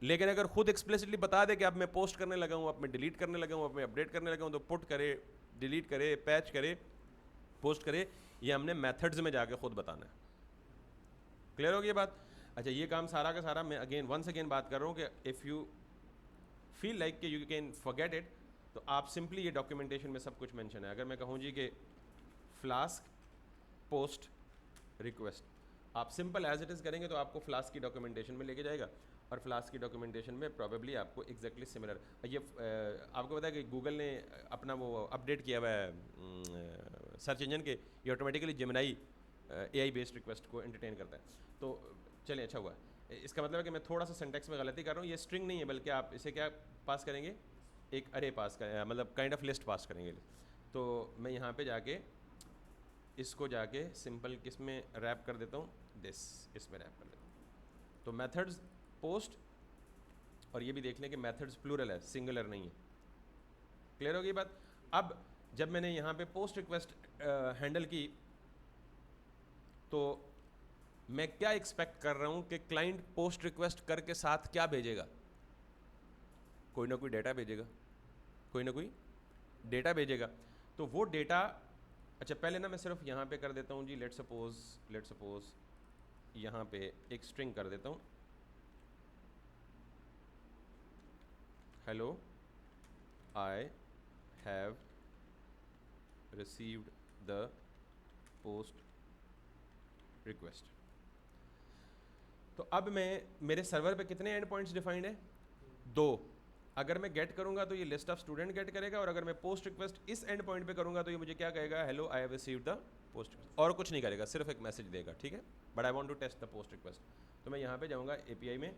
लेकिन अगर खुद एक्सप्लिसिटली बता दे कि अब मैं पोस्ट करने लगा हूँ, अब मैं डिलीट करने लगा हूँ, अब मैं अपडेट करने लगा हूँ, तो पुट करे, डिलीट करे, पैच करे, पोस्ट करे, ये हमने मेथड्स में जाके खुद बताना है। क्लियर हो गई बात? अच्छा, ये काम सारा का सारा मैं अगेन वंस अगेन बात कर रहा हूँ कि इफ़ यू फील लाइक कि यू कैन फॉरगेट इट तो आप सिंपली, ये डॉक्यूमेंटेशन में सब कुछ मेंशन है। अगर मैं कहूँ जी कि फ्लास्क पोस्ट रिक्वेस्ट, आप सिंपल एज इट इज़ करेंगे तो आपको फ्लास्क की डॉक्यूमेंटेशन में लेके जाएगा, और फ्लास्क की डॉक्यूमेंटेशन में प्रॉबेबली आपको एग्जैक्टली सिमिलर, ये आपको पता है कि गूगल ने अपना वो अपडेट किया हुआ है सर्च इंजन के, ये automatically Gemini AI based request को एंटरटेन करता है। तो चलिए, अच्छा हुआ। इसका मतलब है कि मैं थोड़ा सा सिंटैक्स में गलती कर रहा हूँ। ये स्ट्रिंग नहीं है, बल्कि आप इसे क्या पास करेंगे? एक अरे पास कर, मतलब काइंड ऑफ लिस्ट पास करेंगे। तो मैं यहाँ पे जाके इसको जाके सिंपल किस में रैप कर देता हूँ? इसमें रैप कर देता हूँ। तो मेथड्स पोस्ट, और ये भी देख लें कि मेथड्स प्लूरल है, सिंगुलर नहीं है। क्लियर हो गई बात? अब जब मैंने यहाँ पे पोस्ट रिक्वेस्ट हैंडल की तो मैं क्या एक्सपेक्ट कर रहा हूँ कि क्लाइंट पोस्ट रिक्वेस्ट करके साथ क्या भेजेगा? कोई ना कोई डेटा भेजेगा, कोई ना कोई डेटा भेजेगा। तो वो डेटा, अच्छा पहले ना मैं सिर्फ यहाँ पे कर देता हूँ जी, लेट सपोज यहाँ पे एक स्ट्रिंग कर देता हूँ, hello I have received the post request. तो अब मैं, मेरे सर्वर पे कितने एंड पॉइंट्स डिफाइंड है? 2। अगर मैं गेट करूंगा तो ये लिस्ट ऑफ स्टूडेंट गेट करेगा, और अगर मैं पोस्ट रिक्वेस्ट इस एंड पॉइंट पे करूंगा तो ये मुझे क्या कहेगा? Hello I have received the post request. और कुछ नहीं करेगा, सिर्फ एक मैसेज देगा, ठीक है, but I want to test the post request. तो मैं यहाँ पे जाऊँगा API में,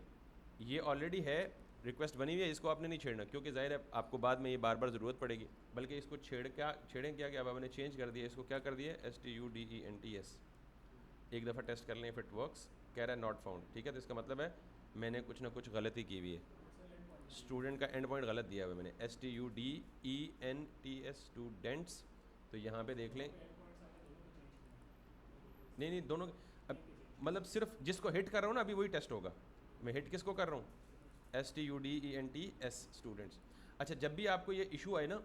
ये ऑलरेडी है, रिक्वेस्ट बनी हुई है, इसको आपने नहीं छेड़ना, क्योंकि जाहिर है आपको बाद में ये बार बार ज़रूरत पड़ेगी। बल्कि इसको छेड़ें क्या कि अब आपने चेंज कर दिया, इसको क्या कर दिया? STUDENTS। एक दफ़ा टेस्ट कर लें, इफ इट वर्क्स। कह रहा है नॉट फाउंड, ठीक है, तो इसका मतलब है मैंने कुछ ना कुछ गलती की हुई है, स्टूडेंट का एंड पॉइंट गलत दिया हुआ है मैंने, STUDENTS स्टूडेंट्स। तो यहाँ पे देख लें, नहीं नहीं दोनों, अब मतलब सिर्फ जिसको हिट कर रहा हूँ ना अभी वही टेस्ट होगा। मैं हिट किसको कर रहा हूँ, STUDENTS स्टूडेंट्स। अच्छा, जब भी आपको ये इशू आए ना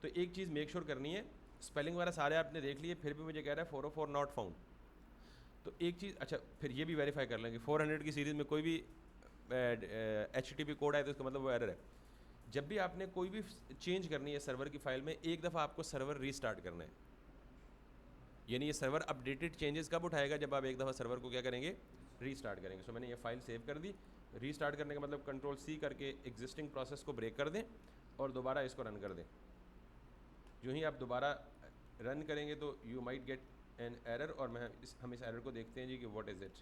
तो एक चीज़ मेक श्योर करनी है, स्पेलिंग वगैरह सारे आपने देख लिए, फिर भी मुझे कह रहा है 404 नॉट फाउंड। तो एक चीज़, अच्छा फिर ये भी वेरीफाई कर लेंगे 400 की सीरीज़ में कोई भी HTTP कोड आए तो इसका मतलब वो एरर है। जब भी आपने कोई भी चेंज करनी है सर्वर की फाइल में, एक दफ़ा आपको सर्वर रीस्टार्ट करना है। यानी ये सर्वर अपडेटेड चेंजेस कब उठाएगा, जब आप एक दफ़ा सर्वर को क्या करेंगे, रीस्टार्ट करेंगे। सो मैंने ये फाइल सेव कर दी। रीस्टार्ट करने का मतलब Ctrl+C करके एग्जिस्टिंग प्रोसेस को ब्रेक कर दें और दोबारा इसको रन कर दें। जो ही आप दोबारा रन करेंगे तो you might get an error, और हम इस एरर को देखते हैं जी कि व्हाट इज़ इट।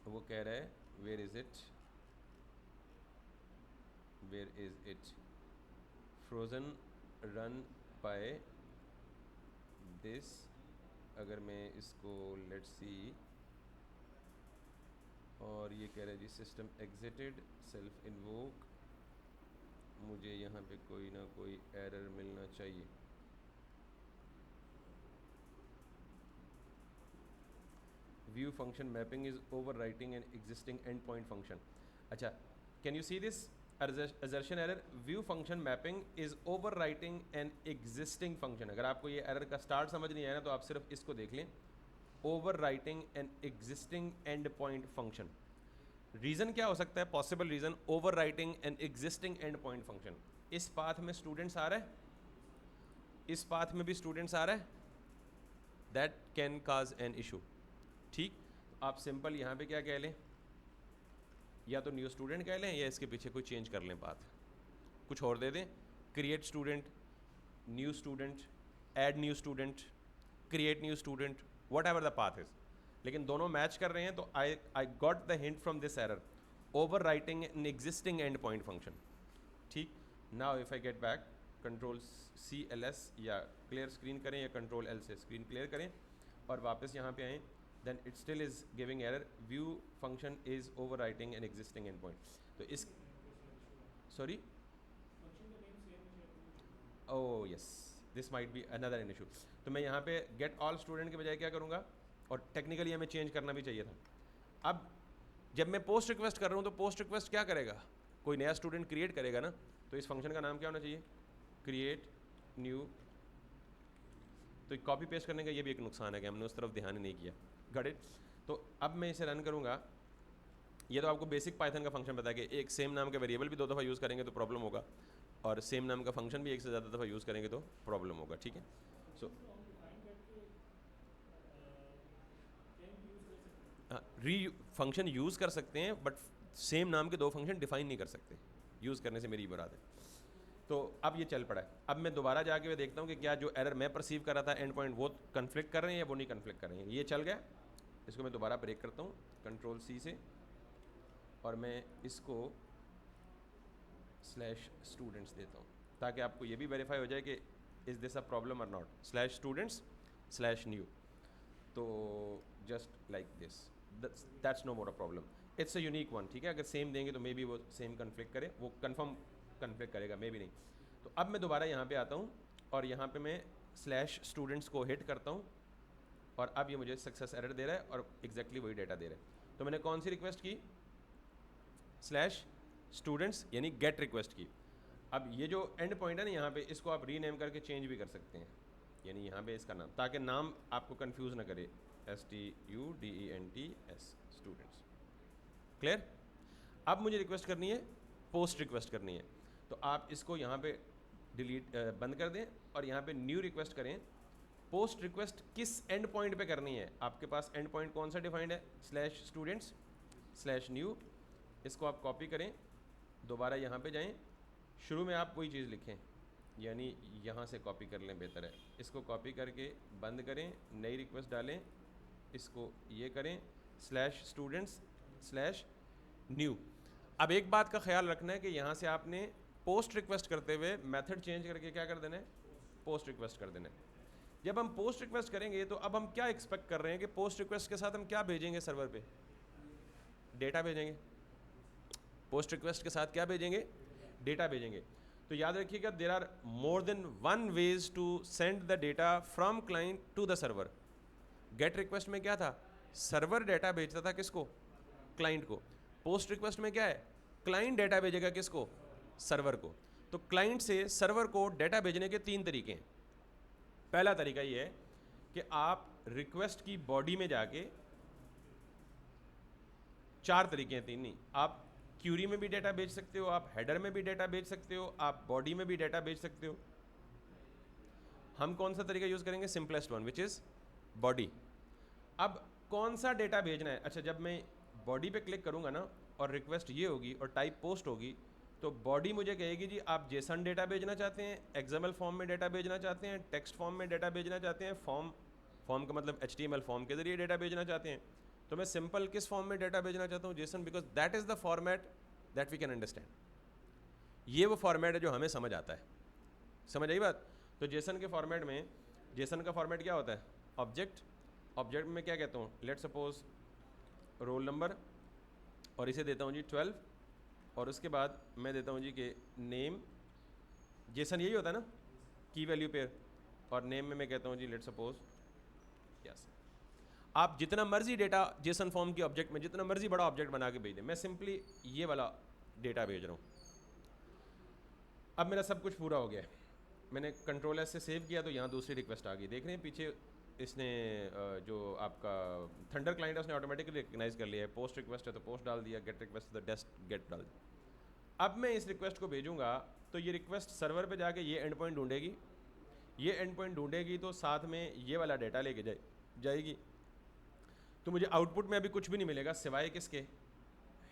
वो कह रहा है where is it, where is it, frozen run by this. अगर मैं इसको लेट्स सी, और ये कह रहा है जी सिस्टम एग्जिटेड सेल्फ इन्वोक, मुझे यहाँ पे कोई ना कोई एरर मिलना चाहिए। View function mapping is overwriting an existing endpoint function. अच्छा, can you see this assertion error, view function mapping is overwriting an existing function. अगर आपको ये एरर का स्टार्ट समझ नहीं आया ना तो आप सिर्फ इसको देख लें, over writing an existing endpoint function. Reason क्या हो सकता है, possible reason, over writing an existing endpoint function. इस पाथ में स्टूडेंट्स आ रहा है, इस पाथ में भी स्टूडेंट्स आ रहा है, that can cause an issue. ठीक, आप सिंपल यहाँ पे क्या कह लें, या तो न्यू स्टूडेंट कह लें या इसके पीछे कोई चेंज कर लें, पाथ कुछ और दे दें, create student, new student, add new student, create new student, whatever the path is. लेकिन दोनों मैच कर रहे हैं तो I got the hint from this error, overwriting an existing endpoint function. ठीक, now if I get back, Ctrl+C+LS या clear screen करें या Ctrl+L से स्क्रीन क्लियर करें और वापस यहाँ पे आएँ, then it still is giving error, view function is overwriting an existing endpoint। तो इस, sorry, oh yes, this might be another an issue। तो मैं यहाँ पे get all student के बजाय क्या करूँगा, और टेक्निकली हमें चेंज करना भी चाहिए था। अब जब मैं पोस्ट रिक्वेस्ट कर रहा हूँ तो पोस्ट रिक्वेस्ट क्या करेगा, कोई नया स्टूडेंट क्रिएट करेगा ना, तो इस फंक्शन का नाम क्या होना चाहिए, क्रिएट न्यू। तो कॉपी पेस्ट करने का ये भी एक नुकसान है कि हमने उस तरफ ध्यान ही नहीं किया। Got it. तो अब मैं इसे रन करूँगा। ये तो आपको बेसिक पाइथन का फंक्शन बता के, एक सेम नाम के वेरिएबल भी दो दफ़ा यूज़ करेंगे तो प्रॉब्लम होगा, और सेम नाम का फंक्शन भी एक से ज़्यादा दफ़ा यूज़ करेंगे तो प्रॉब्लम होगा। ठीक है, सो री फंक्शन यूज़ कर सकते हैं, बट सेम नाम के दो फंक्शन डिफाइन नहीं कर सकते, यूज़ करने से मेरी मुराद है। तो अब ये चल पड़ा है। अब मैं दोबारा जाके मैं देखता हूँ कि क्या जो एरर मैं परसीव कर रहा था एंड पॉइंट वो कन्फ्लिक्ट कर रहे हैं या वो नहीं कन्फ्लिक्ट कर रहे हैं। ये चल गया, इसको मैं दोबारा ब्रेक करता हूँ Ctrl+C से, और मैं इसको /students देता हूँ ताकि आपको ये भी वेरीफाई हो जाए कि इज़ दिस अ प्रॉब्लम और नॉट। /students/new, तो just like this, that's no more a problem, it's a unique one. ठीक है, अगर सेम देंगे तो मे बी वो सेम कन्फ्लिक्ट करे, वो कन्फर्म कन्फ्लिक्ट करेगा, मे बी नहीं। तो अब मैं दोबारा यहाँ पे आता हूँ और यहाँ पे मैं /students को हिट करता हूँ, और अब ये मुझे सक्सेस एरर दे रहा है और एग्जैक्टली वही डेटा दे रहा है। तो मैंने कौन सी रिक्वेस्ट की, /students यानी गेट रिक्वेस्ट की। अब ये जो एंड पॉइंट है ना यहाँ पे, इसको आप रीनेम करके चेंज भी कर सकते हैं, यानी यहाँ पे इसका नाम, ताकि नाम आपको कंफ्यूज ना करे, STUDENTS स्टूडेंट्स। क्लियर। अब मुझे रिक्वेस्ट करनी है, पोस्ट रिक्वेस्ट करनी है, तो आप इसको यहाँ पे डिलीट बंद कर दें और यहाँ पे न्यू रिक्वेस्ट करें। पोस्ट रिक्वेस्ट किस एंड पॉइंट पे करनी है, आपके पास एंड पॉइंट कौन सा डिफाइंड है, /students/new। इसको आप कॉपी करें, दोबारा यहाँ पे जाएं, शुरू में आप कोई चीज़ लिखें, यानी यहाँ से कॉपी कर लें, बेहतर है। इसको कॉपी करके बंद करें, नई रिक्वेस्ट डालें, इसको ये करें /students/new। अब एक बात का ख्याल रखना है कि यहाँ से आपने पोस्ट रिक्वेस्ट करते हुए मेथड चेंज करके क्या कर देना है, पोस्ट रिक्वेस्ट कर देना है। जब हम पोस्ट रिक्वेस्ट करेंगे तो अब हम क्या एक्सपेक्ट कर रहे हैं कि पोस्ट रिक्वेस्ट के साथ हम क्या भेजेंगे सर्वर पे, डेटा भेजेंगे, पोस्ट रिक्वेस्ट के साथ क्या भेजेंगे, डेटा भेजेंगे। तो याद रखिएगा there are more than one ways to send the data from client to the server. Get request में क्या था, सर्वर डेटा भेजता था किसको, क्लाइंट को। पोस्ट रिक्वेस्ट में क्या है, क्लाइंट डेटा भेजेगा किसको, सर्वर को। तो क्लाइंट से सर्वर को डेटा भेजने के 3 तरीके हैं। पहला तरीका ये है कि आप रिक्वेस्ट की बॉडी में जाके, 4 तरीके हैं, 3 नहीं, आप क्यूरी में भी डेटा भेज सकते हो, आप हेडर में भी डेटा भेज सकते हो, आप बॉडी में भी डेटा भेज सकते हो। हम कौन सा तरीका यूज करेंगे, simplest one which is body. अब कौन सा डेटा भेजना है, अच्छा जब मैं बॉडी पे क्लिक करूंगा ना और रिक्वेस्ट ये होगी और टाइप पोस्ट होगी, तो बॉडी मुझे कहेगी जी आप जेसन डेटा भेजना चाहते हैं, एक्सएमएल फॉर्म में डेटा भेजना चाहते हैं, टेक्स्ट फॉर्म में डेटा भेजना चाहते हैं, फॉर्म का मतलब HTML फॉर्म के जरिए डेटा भेजना चाहते हैं। तो मैं सिंपल किस फॉर्म में डेटा भेजना चाहता हूँ, JSON, because that is the format that we can understand. ये वो फॉर्मेट है जो हमें समझ आता है, समझ आई बात। तो जेसन के फॉर्मेट में, जेसन का फॉर्मेट क्या होता है, ऑब्जेक्ट, ऑब्जेक्ट में क्या कहता हूँ, लेट सपोज रोल नंबर, और इसे देता हूँ जी 12, और उसके बाद मैं देता हूँ जी कि नेम, जेसन यही होता है ना, की वैल्यू पेयर, और नेम में मैं कहता हूँ जी लेट सपोज यस। आप जितना मर्जी डेटा जेसन फॉर्म के ऑब्जेक्ट में जितना मर्जी बड़ा ऑब्जेक्ट बना के भेज दें, मैं सिंपली ये वाला डेटा भेज रहा हूँ। अब मेरा सब कुछ पूरा हो गया है, मैंने कंट्रोल एस से सेव किया, तो यहाँ दूसरी रिक्वेस्ट आ गई, देख रहे हैं पीछे इसने जो आपका थंडर क्लाइंट है उसने ऑटोमेटिकली रिकग्नाइज कर लिया है। पोस्ट रिक्वेस्ट है तो पोस्ट डाल दिया, गेट रिक्वेस्ट है तो गेट डाल दिया। अब मैं इस रिक्वेस्ट को भेजूंगा तो ये रिक्वेस्ट सर्वर पे जाके ये एंड पॉइंट ढूंढेगी, ये एंड पॉइंट ढूंढेगी तो साथ में ये वाला डेटा लेके जाएगी। तो मुझे आउटपुट में अभी कुछ भी नहीं मिलेगा सिवाय किसके,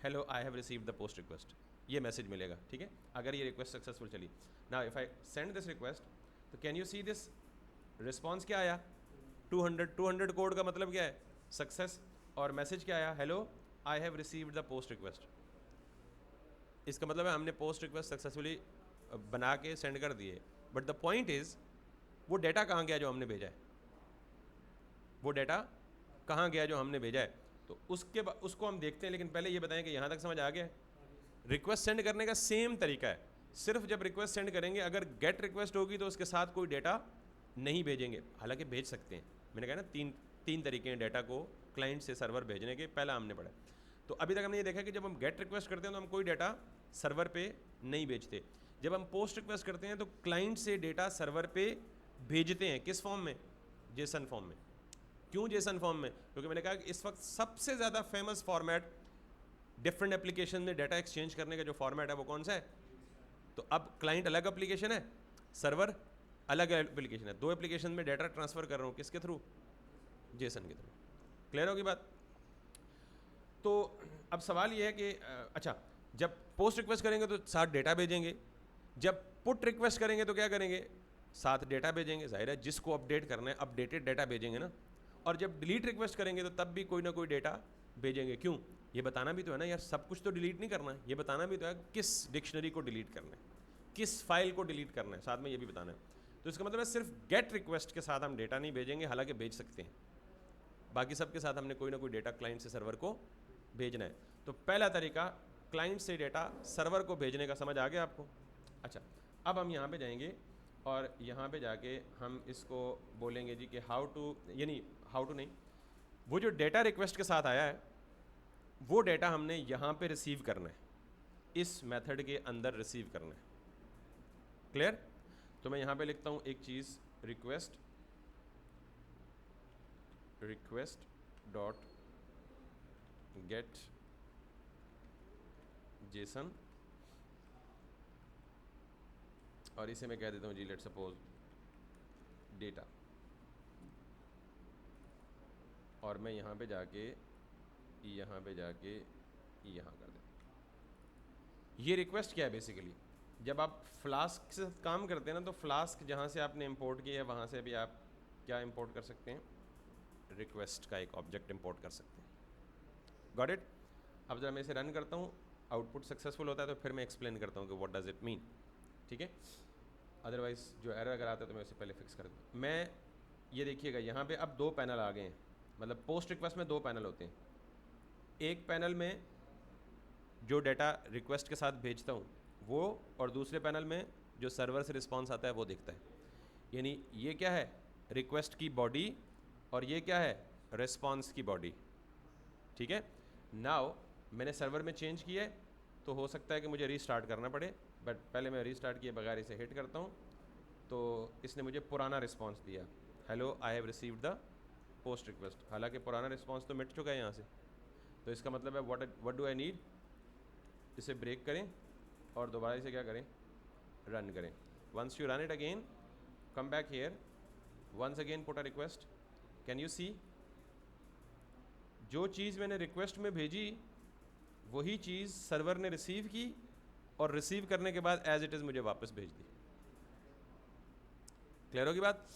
hello I have received the post request, ये मैसेज मिलेगा, ठीक है, अगर ये रिक्वेस्ट सक्सेसफुल चली। Now if I send this request, तो can you see this response क्या आया, 200 कोड का मतलब क्या है, सक्सेस, और मैसेज क्या आया, hello I have received the post request. इसका मतलब है हमने पोस्ट रिक्वेस्ट सक्सेसफुली बना के सेंड कर दिए। बट द पॉइंट इज वो डेटा कहाँ गया जो हमने भेजा है, वो डेटा कहाँ गया जो हमने भेजा है, तो उसको हम देखते हैं। लेकिन पहले ये बताएं कि यहाँ तक समझ आ गया। रिक्वेस्ट सेंड करने का सेम तरीका है, सिर्फ जब रिक्वेस्ट सेंड करेंगे अगर गेट रिक्वेस्ट होगी तो उसके साथ कोई डेटा नहीं भेजेंगे, हालांकि भेज सकते हैं। मैंने कहा ना तीन तरीके हैं डेटा को क्लाइंट से सर्वर भेजने के, पहला हमने पढ़ा। तो अभी तक हमने ये देखा कि जब हम गेट रिक्वेस्ट करते हैं तो हम कोई डेटा सर्वर पे नहीं भेजते, जब हम पोस्ट रिक्वेस्ट करते हैं तो क्लाइंट से डेटा सर्वर पे भेजते हैं। किस फॉर्म में, जेसन फॉर्म में। क्यों जेसन फॉर्म में, क्योंकि मैंने कहा कि इस वक्त सबसे ज़्यादा फेमस फॉर्मेट डिफरेंट एप्लीकेशन में डाटा एक्सचेंज करने का जो फॉर्मेट है वो कौन सा है। तो अब क्लाइंट अलग एप्लीकेशन है, सर्वर अलग एप्लीकेशन है, 2 एप्लीकेशन में डाटा ट्रांसफ़र कर रहा हूँ, किसके थ्रू, जेसन के थ्रू। क्लियर होगी बात। तो अब सवाल ये है कि अच्छा जब पोस्ट रिक्वेस्ट करेंगे तो साथ डेटा भेजेंगे, जब पुट रिक्वेस्ट करेंगे तो क्या करेंगे, साथ डेटा भेजेंगे। जाहिर है जिसको अपडेट करना है अपडेटेड डेटा भेजेंगे ना। और जब डिलीट रिक्वेस्ट करेंगे तो तब भी कोई ना कोई डेटा भेजेंगे। क्यों, ये बताना भी तो है ना यार, सब कुछ तो डिलीट नहीं करना है, ये बताना भी तो है किस डिक्शनरी को डिलीट करना है, किस फाइल को डिलीट करना है, साथ में ये भी बताना है। तो इसका मतलब है सिर्फ गेट रिक्वेस्ट के साथ हम डेटा नहीं भेजेंगे, हालांकि भेज सकते हैं, बाकी सब के साथ हमने कोई ना कोई डेटा क्लाइंट से सर्वर को भेजना है। तो पहला तरीका क्लाइंट से डेटा सर्वर को भेजने का समझ आ गया आपको। अच्छा अब हम यहाँ पे जाएंगे और यहाँ पे जाके हम इसको बोलेंगे जी कि हाउ टू, यानी हाउ टू नहीं, वो जो डेटा रिक्वेस्ट के साथ आया है वो डेटा हमने यहाँ पे रिसीव करना है, इस मेथड के अंदर रिसीव करना है। क्लियर। तो मैं यहाँ पे लिखता हूँ एक चीज़, रिक्वेस्ट डॉट गेट जेसन, और इसे मैं कह देता हूँ जी लेट सपोज डेटा, और मैं यहाँ पे जाके यहाँ कर देता। ये रिक्वेस्ट क्या है बेसिकली, जब आप फ्लास्क से काम करते हैं ना, तो फ्लास्क जहाँ से आपने इंपोर्ट किया है वहाँ से भी आप क्या इंपोर्ट कर सकते हैं, रिक्वेस्ट का एक ऑब्जेक्ट इंपोर्ट कर सकते हैं। Got it. अब जब मैं इसे रन करता हूँ आउटपुट सक्सेसफुल होता है तो फिर मैं एक्सप्लेन करता हूँ कि व्हाट डज इट मीन, ठीक है। अदरवाइज जो एरर अगर आता है तो मैं उसे पहले फिक्स कर दूँ। मैं ये देखिएगा यहाँ पे अब 2 पैनल आ गए हैं, मतलब पोस्ट रिक्वेस्ट में 2 पैनल होते हैं। एक पैनल में जो डाटा रिक्वेस्ट के साथ भेजता हूँ वो, और दूसरे पैनल में जो सर्वर से रिस्पॉन्स आता है वो दिखता है। यानी ये क्या है, रिक्वेस्ट की बॉडी, और ये क्या है, रिस्पॉन्स की बॉडी। ठीक है, नाउ मैंने सर्वर में चेंज किया है तो हो सकता है कि मुझे रीस्टार्ट करना पड़े, बट पहले मैं रीस्टार्ट किए बगैर इसे हिट करता हूँ तो इसने मुझे पुराना रिस्पॉन्स दिया, hello I have received the post request. हालांकि पुराना रिस्पॉन्स तो मिट चुका है यहाँ से, तो इसका मतलब है व्हाट डू आई नीड, इसे ब्रेक करें और दोबारा इसे क्या करें, रन करें। Once you run it again, come back here, once again put a request. Can you see, जो चीज़ मैंने रिक्वेस्ट में भेजी वही चीज़ सर्वर ने रिसीव की, और रिसीव करने के बाद एज इट इज़ मुझे वापस भेज दी। क्लियर होगी बात?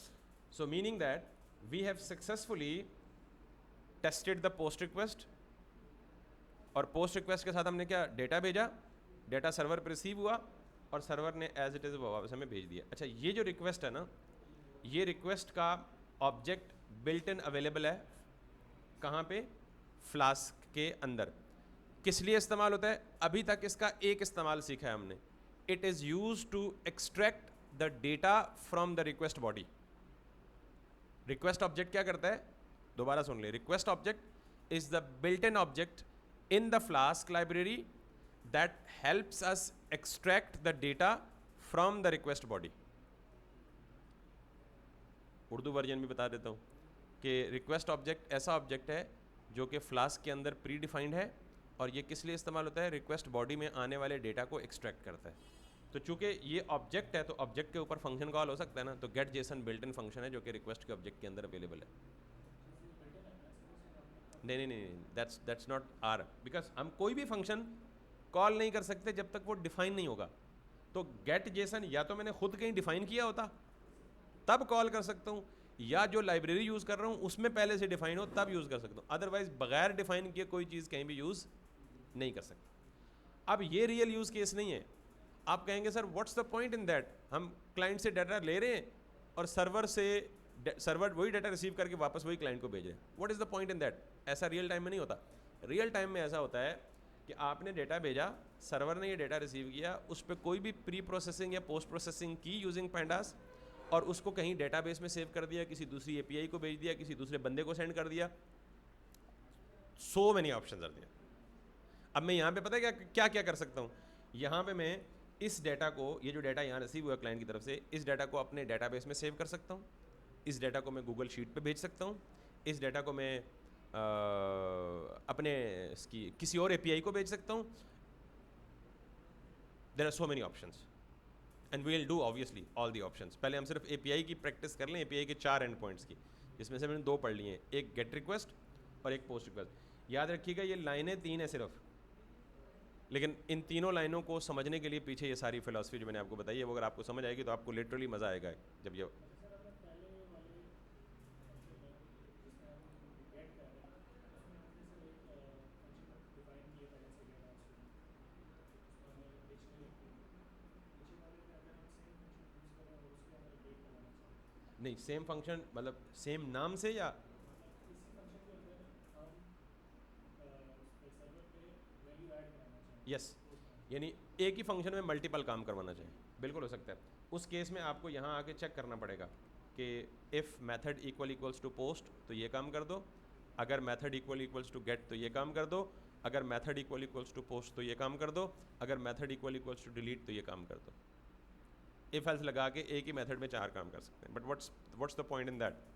So meaning that we have successfully tested the post request, और पोस्ट रिक्वेस्ट के साथ हमने क्या, डेटा भेजा, डेटा सर्वर पर रिसीव हुआ और सर्वर ने एज इट इज़ वापस हमें भेज दिया। अच्छा, ये जो रिक्वेस्ट है ना, ये रिक्वेस्ट का ऑब्जेक्ट बिल्ट इन अवेलेबल है कहाँ पे, फ्लास्क के अंदर। किस लिए इस्तेमाल होता है, अभी तक इसका एक इस्तेमाल सीखा है हमने, it is use to extract the data from the request body. Request object क्या करता है, दोबारा सुन ले, request object is the built in object in the Flask library that helps us extract the data from the request body। Urdu version भी बता देता हूँ कि रिक्वेस्ट ऑब्जेक्ट ऐसा ऑब्जेक्ट है जो कि फ्लास्क के अंदर प्री डिफाइंड है, और ये किस लिए इस्तेमाल होता है, रिक्वेस्ट बॉडी में आने वाले डेटा को एक्सट्रैक्ट करता है। तो चूंकि ये ऑब्जेक्ट है तो ऑब्जेक्ट के ऊपर फंक्शन कॉल हो सकता है ना, तो get JSON built in function है जो कि रिक्वेस्ट के ऑब्जेक्ट के अंदर अवेलेबल है। नहीं, दैट्स नॉट आर, बिकॉज हम कोई भी फंक्शन कॉल नहीं कर सकते जब तक वो डिफाइन नहीं होगा। तो गेट जेसन या तो मैंने खुद कहीं डिफाइन किया होता तब कॉल कर सकता हूँ, या जो लाइब्रेरी यूज़ कर रहा हूँ उसमें पहले से डिफाइन हो तब यूज़ कर सकता हूँ, अदरवाइज बगैर डिफाइन किए कोई चीज़ कहीं भी यूज़ नहीं कर सकता। अब ये रियल यूज़ केस नहीं है। आप कहेंगे sir what's the point in that, हम क्लाइंट से डाटा ले रहे हैं और सर्वर वही डाटा रिसीव करके वापस वही क्लाइंट को भेज रहे हैं, what is the point in that. ऐसा रियल टाइम में नहीं होता। रियल टाइम में ऐसा होता है कि आपने डेटा भेजा, सर्वर ने ये डेटा रिसीव किया, उस पर कोई भी प्री प्रोसेसिंग या पोस्ट प्रोसेसिंग की यूजिंग पैंडास, और उसको कहीं डेटाबेस में सेव कर दिया, किसी दूसरी एपीआई को भेज दिया, किसी दूसरे बंदे को सेंड कर दिया, so many options are there. अब मैं यहाँ पे पता है क्या क्या कर सकता हूँ, यहाँ पे मैं इस डेटा को, ये जो डेटा यहाँ रिसीव हुआ क्लाइंट की तरफ से, इस डेटा को अपने डेटाबेस में सेव कर सकता हूँ, इस डेटा को मैं गूगल शीट पे भेज सकता हूँ, इस डेटा को मैं अपने किसी और एपीआई को भेज सकता हूँ। There are so many options and we will do obviously all the options. पहले हम सिर्फ एपीआई की प्रैक्टिस कर लें, एपीआई के 4 एंड पॉइंट्स की, जिसमें से मैंने 2 पढ़ लिए हैं, एक गेट रिक्वेस्ट और एक पोस्ट रिक्वेस्ट। याद रखिएगा ये लाइनें 3 है सिर्फ, लेकिन इन तीनों लाइनों को समझने के लिए पीछे ये सारी फिलॉसफी जो मैंने आपको बताई है, वो अगर आपको समझ आएगी तो आपको लिटरली मज़ा आएगा जब ये। नहीं, सेम फंक्शन मतलब सेम नाम से या यस, यानी एक ही फंक्शन में मल्टीपल काम करवाना चाहिए, बिल्कुल हो सकता है। उस केस में आपको यहाँ आके चेक करना पड़ेगा कि if method equals to post तो ये काम कर दो, अगर मेथड इक्वल्स टू गेट तो ये काम कर दो, अगर मेथड इक्वल्स टू पोस्ट तो ये काम कर दो, अगर मेथड इक्वल्स टू डिलीट तो ये काम कर दो। इफ एल्स लगा के एक ही मेथड में 4 काम कर सकते हैं, but what's the point in that.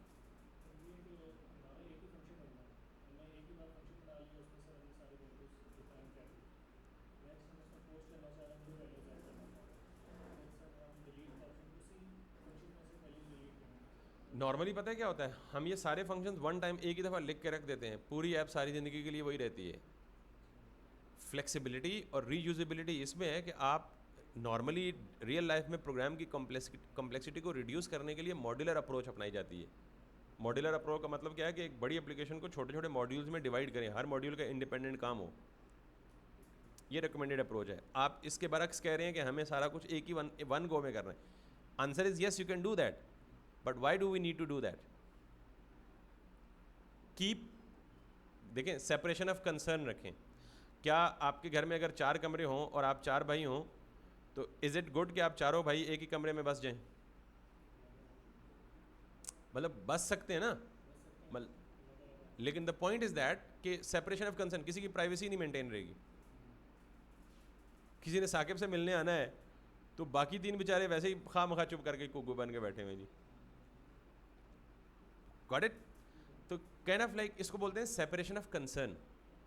Normally पता है क्या होता है, हम ये सारे फंक्शंस वन टाइम एक ही दफ़ा लिख के रख देते हैं, पूरी ऐप सारी ज़िंदगी के लिए वही रहती है। फ्लेक्सिबिलिटी और रीयूजेबिलिटी इसमें है कि आप नॉर्मली रियल लाइफ में प्रोग्राम की कॉम्प्लेक्सिटी को रिड्यूस करने के लिए मॉड्यूलर अप्रोच अपनाई जाती है। मॉड्यूलर अप्रोच का मतलब क्या है कि एक बड़ी एप्लीकेशन को छोटे छोटे मॉड्यूल्स में डिवाइड करें, हर मॉड्यूल का इंडिपेंडेंट काम हो। ये रिकमेंडेड अप्रोच है। आप इसके बरक्स कह रहे हैं कि हमें सारा कुछ एक ही वन गो में करना है। Answer is yes, you can do that, but why do we need to do that? Keep, देखें, सेपरेशन ऑफ कंसर्न रखें। क्या आपके घर में अगर 4 कमरे हों और आप 4 भाई हों तो इज़ इट गुड कि आप चारों भाई एक ही कमरे में बस जाएं? मतलब बस सकते हैं ना, मतलब लेकिन द पॉइंट इज़ दैट कि सेपरेशन ऑफ कंसर्न, किसी की प्राइवेसी नहीं मेंटेन रहेगी। किसी ने साकिब से मिलने आना है तो बाकी 3 बेचारे वैसे ही खा मखा चुप करके कुकू बन के बैठे हुए जी। Got it? तो काइंड ऑफ लाइक इसको बोलते हैं सेपरेशन ऑफ कंसर्न।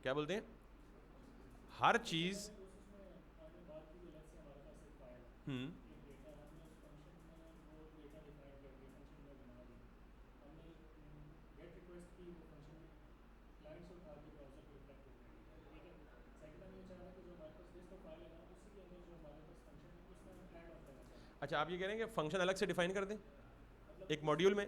क्या बोलते हैं? हर चीज़ हम्म अच्छा, आप ये कह रहे हैं कि फंक्शन अलग से डिफाइन कर दें एक मॉड्यूल में?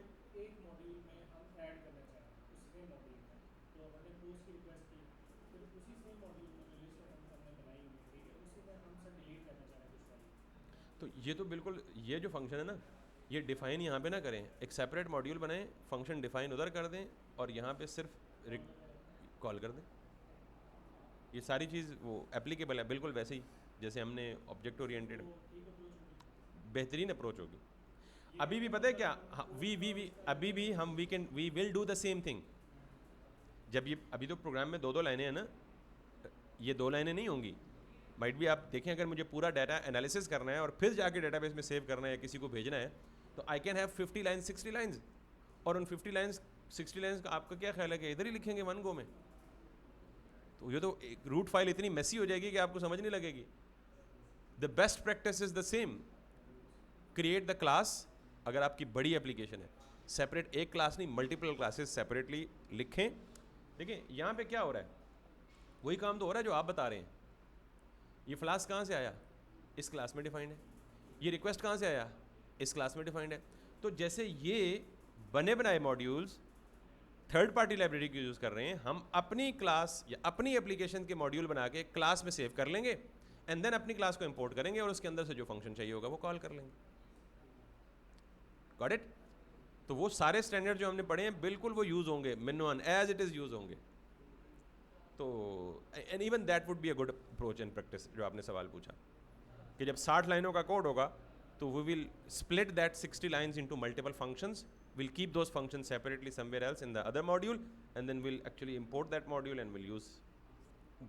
तो ये तो बिल्कुल, ये जो फंक्शन है ना, ये डिफाइन यहाँ पे ना करें, एक सेपरेट मॉड्यूल बनाएं, फंक्शन डिफाइन उधर कर दें और यहाँ पे सिर्फ कॉल कर दें। ये सारी चीज़ वो एप्लीकेबल है बिल्कुल वैसे ही जैसे हमने ऑब्जेक्ट ओरिएंटेड। बेहतरीन अप्रोच होगी। अभी भी पता है क्या, वी अभी भी हम we will do the same thing. जब ये अभी तो प्रोग्राम में 2 लाइनें हैं ना, ये 2 लाइनें नहीं होंगी। माइट भी आप देखें, अगर मुझे पूरा डाटा एनालिसिस करना है और फिर जाके डेटाबेस में सेव करना है या किसी को भेजना है तो I can have 50 lines 60 lines, और उन 50 लाइन्स 60 लाइन्स का आपका क्या ख्याल है कि इधर ही लिखेंगे 1 गो में? तो ये तो एक रूट फाइल इतनी मेसी हो जाएगी कि आपको समझ नहीं लगेगी। The best practice is the same, create the class. अगर आपकी बड़ी एप्लीकेशन है, सेपरेट एक क्लास नहीं, मल्टीपल क्लासेस सेपरेटली लिखें। देखिए यहाँ पे क्या हो रहा है, वही काम तो हो रहा है जो आप बता रहे हैं। ये फ्लास कहाँ से आया? इस क्लास में डिफाइंड है। ये रिक्वेस्ट कहाँ से आया? इस क्लास में डिफाइंड है। तो जैसे ये बने बनाए मॉड्यूल्स थर्ड पार्टी लाइब्रेरी की यूज़ कर रहे हैं, हम अपनी क्लास या अपनी एप्लीकेशन के मॉड्यूल बना के क्लास में सेव कर लेंगे एंड देन अपनी क्लास को इंपोर्ट करेंगे और उसके अंदर से जो फंक्शन चाहिए होगा वो कॉल कर लेंगे। Got it? तो वो सारे स्टैंडर्ड जो हमने पढ़े हैं बिल्कुल वो यूज़ होंगे, minimum age it is use होंगे। तो and even that would be a good approach in practice. जो आपने सवाल पूछा कि जब 60 लाइनों का कोड होगा तो we will split that 60 lines into multiple functions, we'll keep those functions separately somewhere else in the other module and then we'll actually import that module and we'll use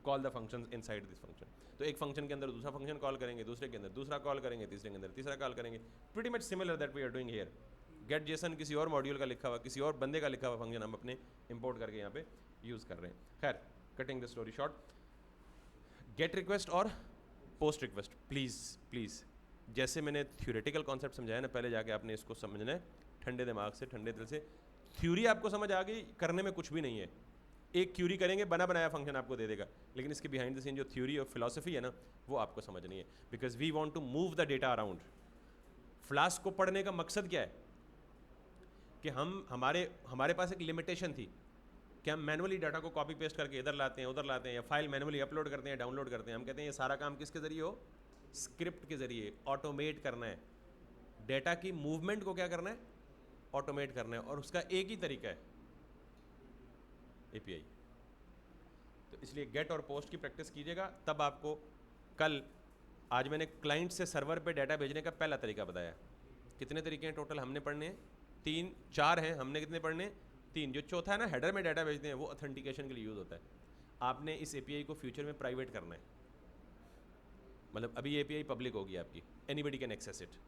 call the functions inside this function. तो एक function के अंदर दूसरा function call करेंगे, दूसरे के अंदर दूसरा कॉल करेंगे, तीसरे के अंदर तीसरा कॉल करेंगे। pretty much similar that we are doing here. get json किसी और मॉड्यूल का लिखा हुआ, किसी और बंदे का लिखा हुआ फंक्शन हम अपने इंपोर्ट करके यहाँ पे यूज़ कर रहे हैं। खैर, cutting the story short, gate request और पोस्ट रिक्वेस्ट प्लीज़ जैसे मैंने थ्योरेटिकल कॉन्सेप्ट समझाया ना, पहले जाके आपने इसको समझना है ठंडे दिमाग से, ठंडे दिल से। थ्योरी आपको समझ आ गई, करने में कुछ भी नहीं है। एक क्यूरी करेंगे, बना बनाया फंक्शन आपको दे देगा, लेकिन इसके बिहाइंड द सीन जो थ्योरी और फिलॉसफी है ना, वो आपको समझनी है। Because we want to move the data around. Flask को पढ़ने का मकसद क्या है कि हमारे पास एक लिमिटेशन थी कि हम मैनुअली डाटा को कॉपी पेस्ट करके इधर लाते हैं उधर लाते हैं, या फाइल मैनुअली अपलोड करते हैं डाउनलोड करते हैं। हम कहते हैं ये सारा काम किसके ज़रिए हो? स्क्रिप्ट के ज़रिए ऑटोमेट करना है। डेटा की मूवमेंट को क्या करना है? ऑटोमेट करना है, और उसका एक ही तरीका है, एपीआई। तो इसलिए गेट और पोस्ट की प्रैक्टिस कीजिएगा, तब आपको कल, आज मैंने क्लाइंट से सर्वर पे डाटा भेजने का पहला तरीका बताया। कितने तरीके हैं टोटल हमने पढ़ने हैं? 3 4 हैं। हमने कितने पढ़ने हैं? 3। जो चौथा है ना, हेडर में डाटा भेजते हैं, वो ऑथेंटिकेशन के लिए यूज़ होता है। आपने इस एपीआई को फ्यूचर में प्राइवेट करना है। मतलब अभी एपीआई पब्लिक होगी आपकी, एनीबडी कैन एक्सेस इट।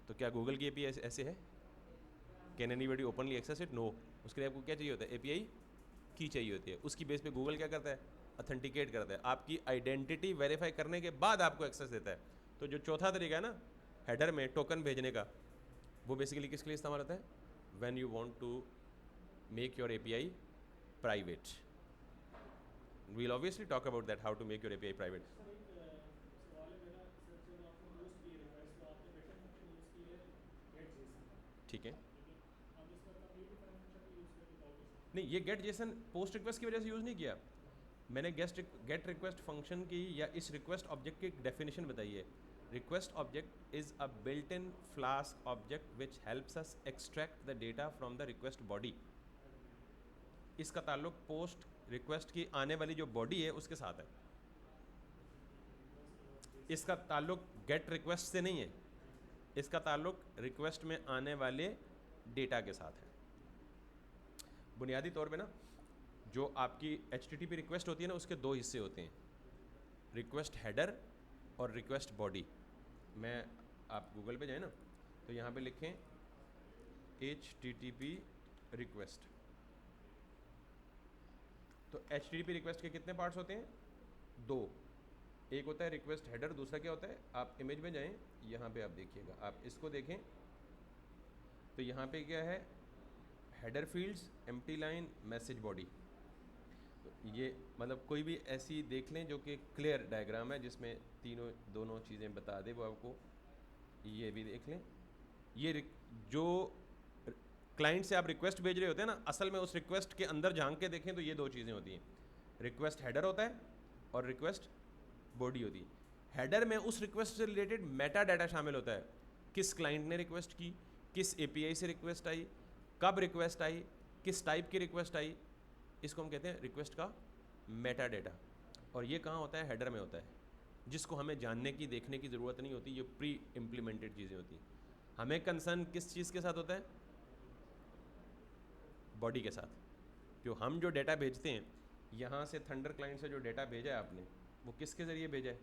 तो क्या गूगल की एपीआई ऐसे है? Can anybody openly access it? No. उसके लिए आपको क्या चाहिए होता है? एपीआई की चाहिए होती है। उसकी बेस पे गूगल क्या करता है? ऑथेंटिकेट करता है, आपकी आइडेंटिटी वेरीफाई करने के बाद आपको एक्सेस देता है। तो जो चौथा तरीका है ना, हेडर में टोकन भेजने का, वो बेसिकली किसके लिए इस्तेमाल होता है? When you want to make your API private. We'll obviously talk about that, how to make your API private. ठीक है, नहीं, ये गेट जेसन पोस्ट रिक्वेस्ट की वजह से यूज़ नहीं किया मैंने। गेट रिक्वेस्ट फंक्शन की या इस रिक्वेस्ट ऑब्जेक्ट की डेफिनेशन बताई है। Request object is a built in flask object which helps us extract the data from the request body. इसका ताल्लुक पोस्ट रिक्वेस्ट की आने वाली जो बॉडी है उसके साथ है। इसका ताल्लुक गेट रिक्वेस्ट से नहीं है, इसका ताल्लुक रिक्वेस्ट में आने वाले डेटा के साथ है। बुनियादी तौर पे ना जो आपकी HTTP रिक्वेस्ट होती है ना, उसके दो हिस्से होते हैं, रिक्वेस्ट हेडर और रिक्वेस्ट बॉडी। मैं आप गूगल पे जाए ना तो यहाँ पे लिखें HTTP रिक्वेस्ट, तो HTTP रिक्वेस्ट के कितने पार्ट्स होते हैं? दो। एक होता है रिक्वेस्ट हेडर, दूसरा क्या होता है? आप इमेज में जाएं, यहाँ पे आप देखिएगा, आप इसको देखें तो यहाँ पे क्या है? Header fields, empty line, message body. तो ये मतलब कोई भी ऐसी देख लें जो कि क्लियर डायग्राम है जिसमें दोनों चीज़ें बता दे वो आपको। ये भी देख लें, ये जो क्लाइंट से आप रिक्वेस्ट भेज रहे होते हैं ना, असल में उस रिक्वेस्ट के अंदर झांक के देखें तो ये दो चीज़ें होती हैं, रिक्वेस्ट हेडर होता है और रिक्वेस्ट बॉडी होती है। हेडर में उस रिक्वेस्ट से रिलेटेड मेटा डाटा शामिल होता है, किस क्लाइंट ने रिक्वेस्ट की, किस API से रिक्वेस्ट आई, कब रिक्वेस्ट आई, किस टाइप की रिक्वेस्ट आई, इसको हम कहते हैं रिक्वेस्ट का मेटा डाटा। और ये कहाँ होता है? हेडर में होता है, जिसको हमें जानने की देखने की ज़रूरत नहीं होती, ये प्री इम्प्लीमेंटेड चीज़ें होती हैं। हमें कंसर्न किस चीज़ के साथ होता है? बॉडी के साथ। जो हम जो डेटा भेजते हैं, यहाँ से थंडर क्लाइंट से जो डेटा भेजा है आपने, वो किसके ज़रिए भेजा है,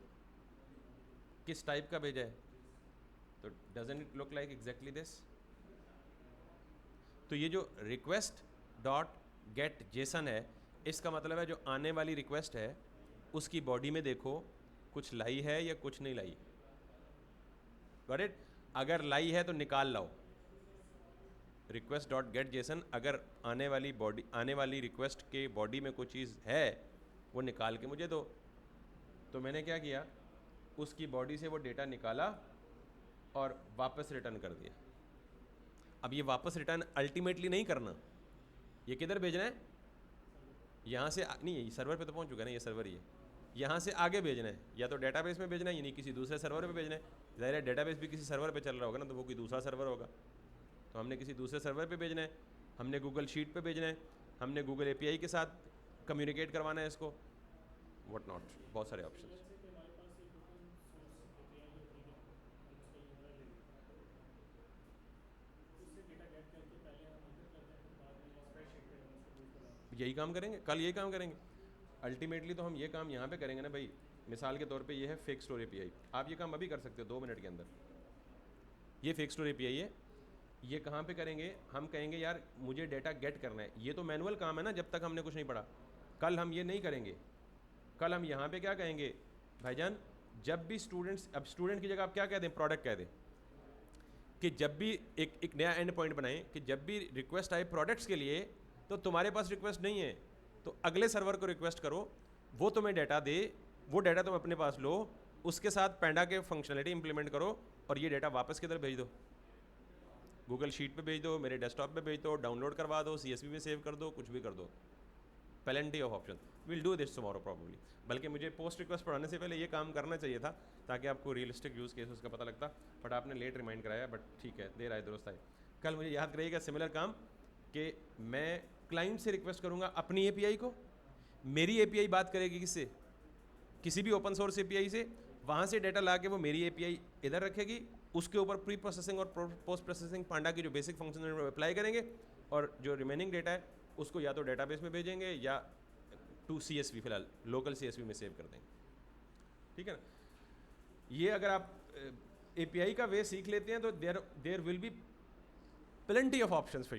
किस टाइप का भेजा है? तो doesn't it look like exactly this? तो ये जो रिक्वेस्ट डॉट गेट जेसन है, इसका मतलब है जो आने वाली रिक्वेस्ट है उसकी बॉडी में देखो कुछ लाई है या कुछ नहीं लाई। Got it? अगर लाई है तो निकाल लाओ। रिक्वेस्ट डॉट गेट जेसन, अगर आने वाली रिक्वेस्ट के बॉडी में कोई चीज़ है वो निकाल के मुझे दो। तो मैंने क्या किया, उसकी बॉडी से वो डेटा निकाला और वापस रिटर्न कर दिया। अब ये वापस रिटर्न अल्टीमेटली नहीं करना, ये किधर भेजना है? यहाँ से नहीं, सर्वर पे तो पहुँच चुका है ना, ये सर्वर ही है, यहाँ से आगे भेजना है, या तो डेटाबेस में भेजना है, यानी किसी दूसरे सर्वर पे भेजना है। ज़ाहिर है डेटाबेस भी किसी सर्वर पे चल रहा होगा ना, तो वो कोई दूसरा सर्वर होगा, तो हमने किसी दूसरे सर्वर पे भेजना है, हमने गूगल शीट पे भेजना है, हमने गूगल API के साथ कम्युनिकेट करवाना है इसको, व्हाट नॉट, बहुत सारे ऑप्शन। यही काम करेंगे, कल यही काम करेंगे। अल्टीमेटली तो हम ये काम यहाँ पे करेंगे ना भाई। मिसाल के तौर पे ये है फेक स्टोर API, आप ये काम अभी कर सकते हो 2 मिनट के अंदर। ये फेक स्टोर API है, ये कहाँ पे करेंगे? हम कहेंगे यार मुझे डेटा गेट करना है, ये तो मैनुअल काम है ना, जब तक हमने कुछ नहीं पढ़ा। कल हम ये नहीं करेंगे, कल हम यहाँ पे क्या कहेंगे? भाईजान जब भी स्टूडेंट्स, अब स्टूडेंट की जगह आप क्या कह दें? प्रोडक्ट कह दें, कि जब भी एक नया एंड पॉइंट बनाएं कि जब भी रिक्वेस्ट आए प्रोडक्ट्स के लिए, तो तुम्हारे पास रिक्वेस्ट नहीं है तो अगले सर्वर को रिक्वेस्ट करो, वो तुम्हें डेटा दे, वो डेटा तुम अपने पास लो, उसके साथ पैंडा के फंक्शनलिटी इंप्लीमेंट करो और ये डेटा वापस किधर भेज दो? गूगल शीट पे भेज दो, मेरे डेस्कटॉप पे भेज दो, डाउनलोड करवा दो, CSV में सेव कर दो, कुछ भी कर दो। Plenty of option. Will do this tomorrow probably. बल्कि मुझे पोस्ट रिक्वेस्ट पढ़ाने से पहले ये काम करना चाहिए था, ताकि आपको रियलिस्टिक यूज़ केस उसका पता लगता, बट आपने लेट रिमाइंड कराया, बट ठीक है, देर आए दुरुस्त आए। कल मुझे याद करिएगा सिमिलर काम, कि मैं क्लाइंट से रिक्वेस्ट करूँगा अपनी API को, मेरी API बात करेगी किससे? किसी भी ओपन सोर्स API से, वहाँ से डेटा ला के वो मेरी API इधर रखेगी, उसके ऊपर प्री प्रोसेसिंग और पोस्ट प्रोसेसिंग पांडा की जो बेसिक फंक्शन है वो अप्लाई करेंगे, और जो रिमेनिंग डेटा है उसको या तो डेटाबेस में भेजेंगे या टू CSV, फिलहाल लोकल CSV में सेव कर देंगे। ठीक है ना? ये अगर आप API का वे सीख लेते हैं तो there will be plenty of options for you.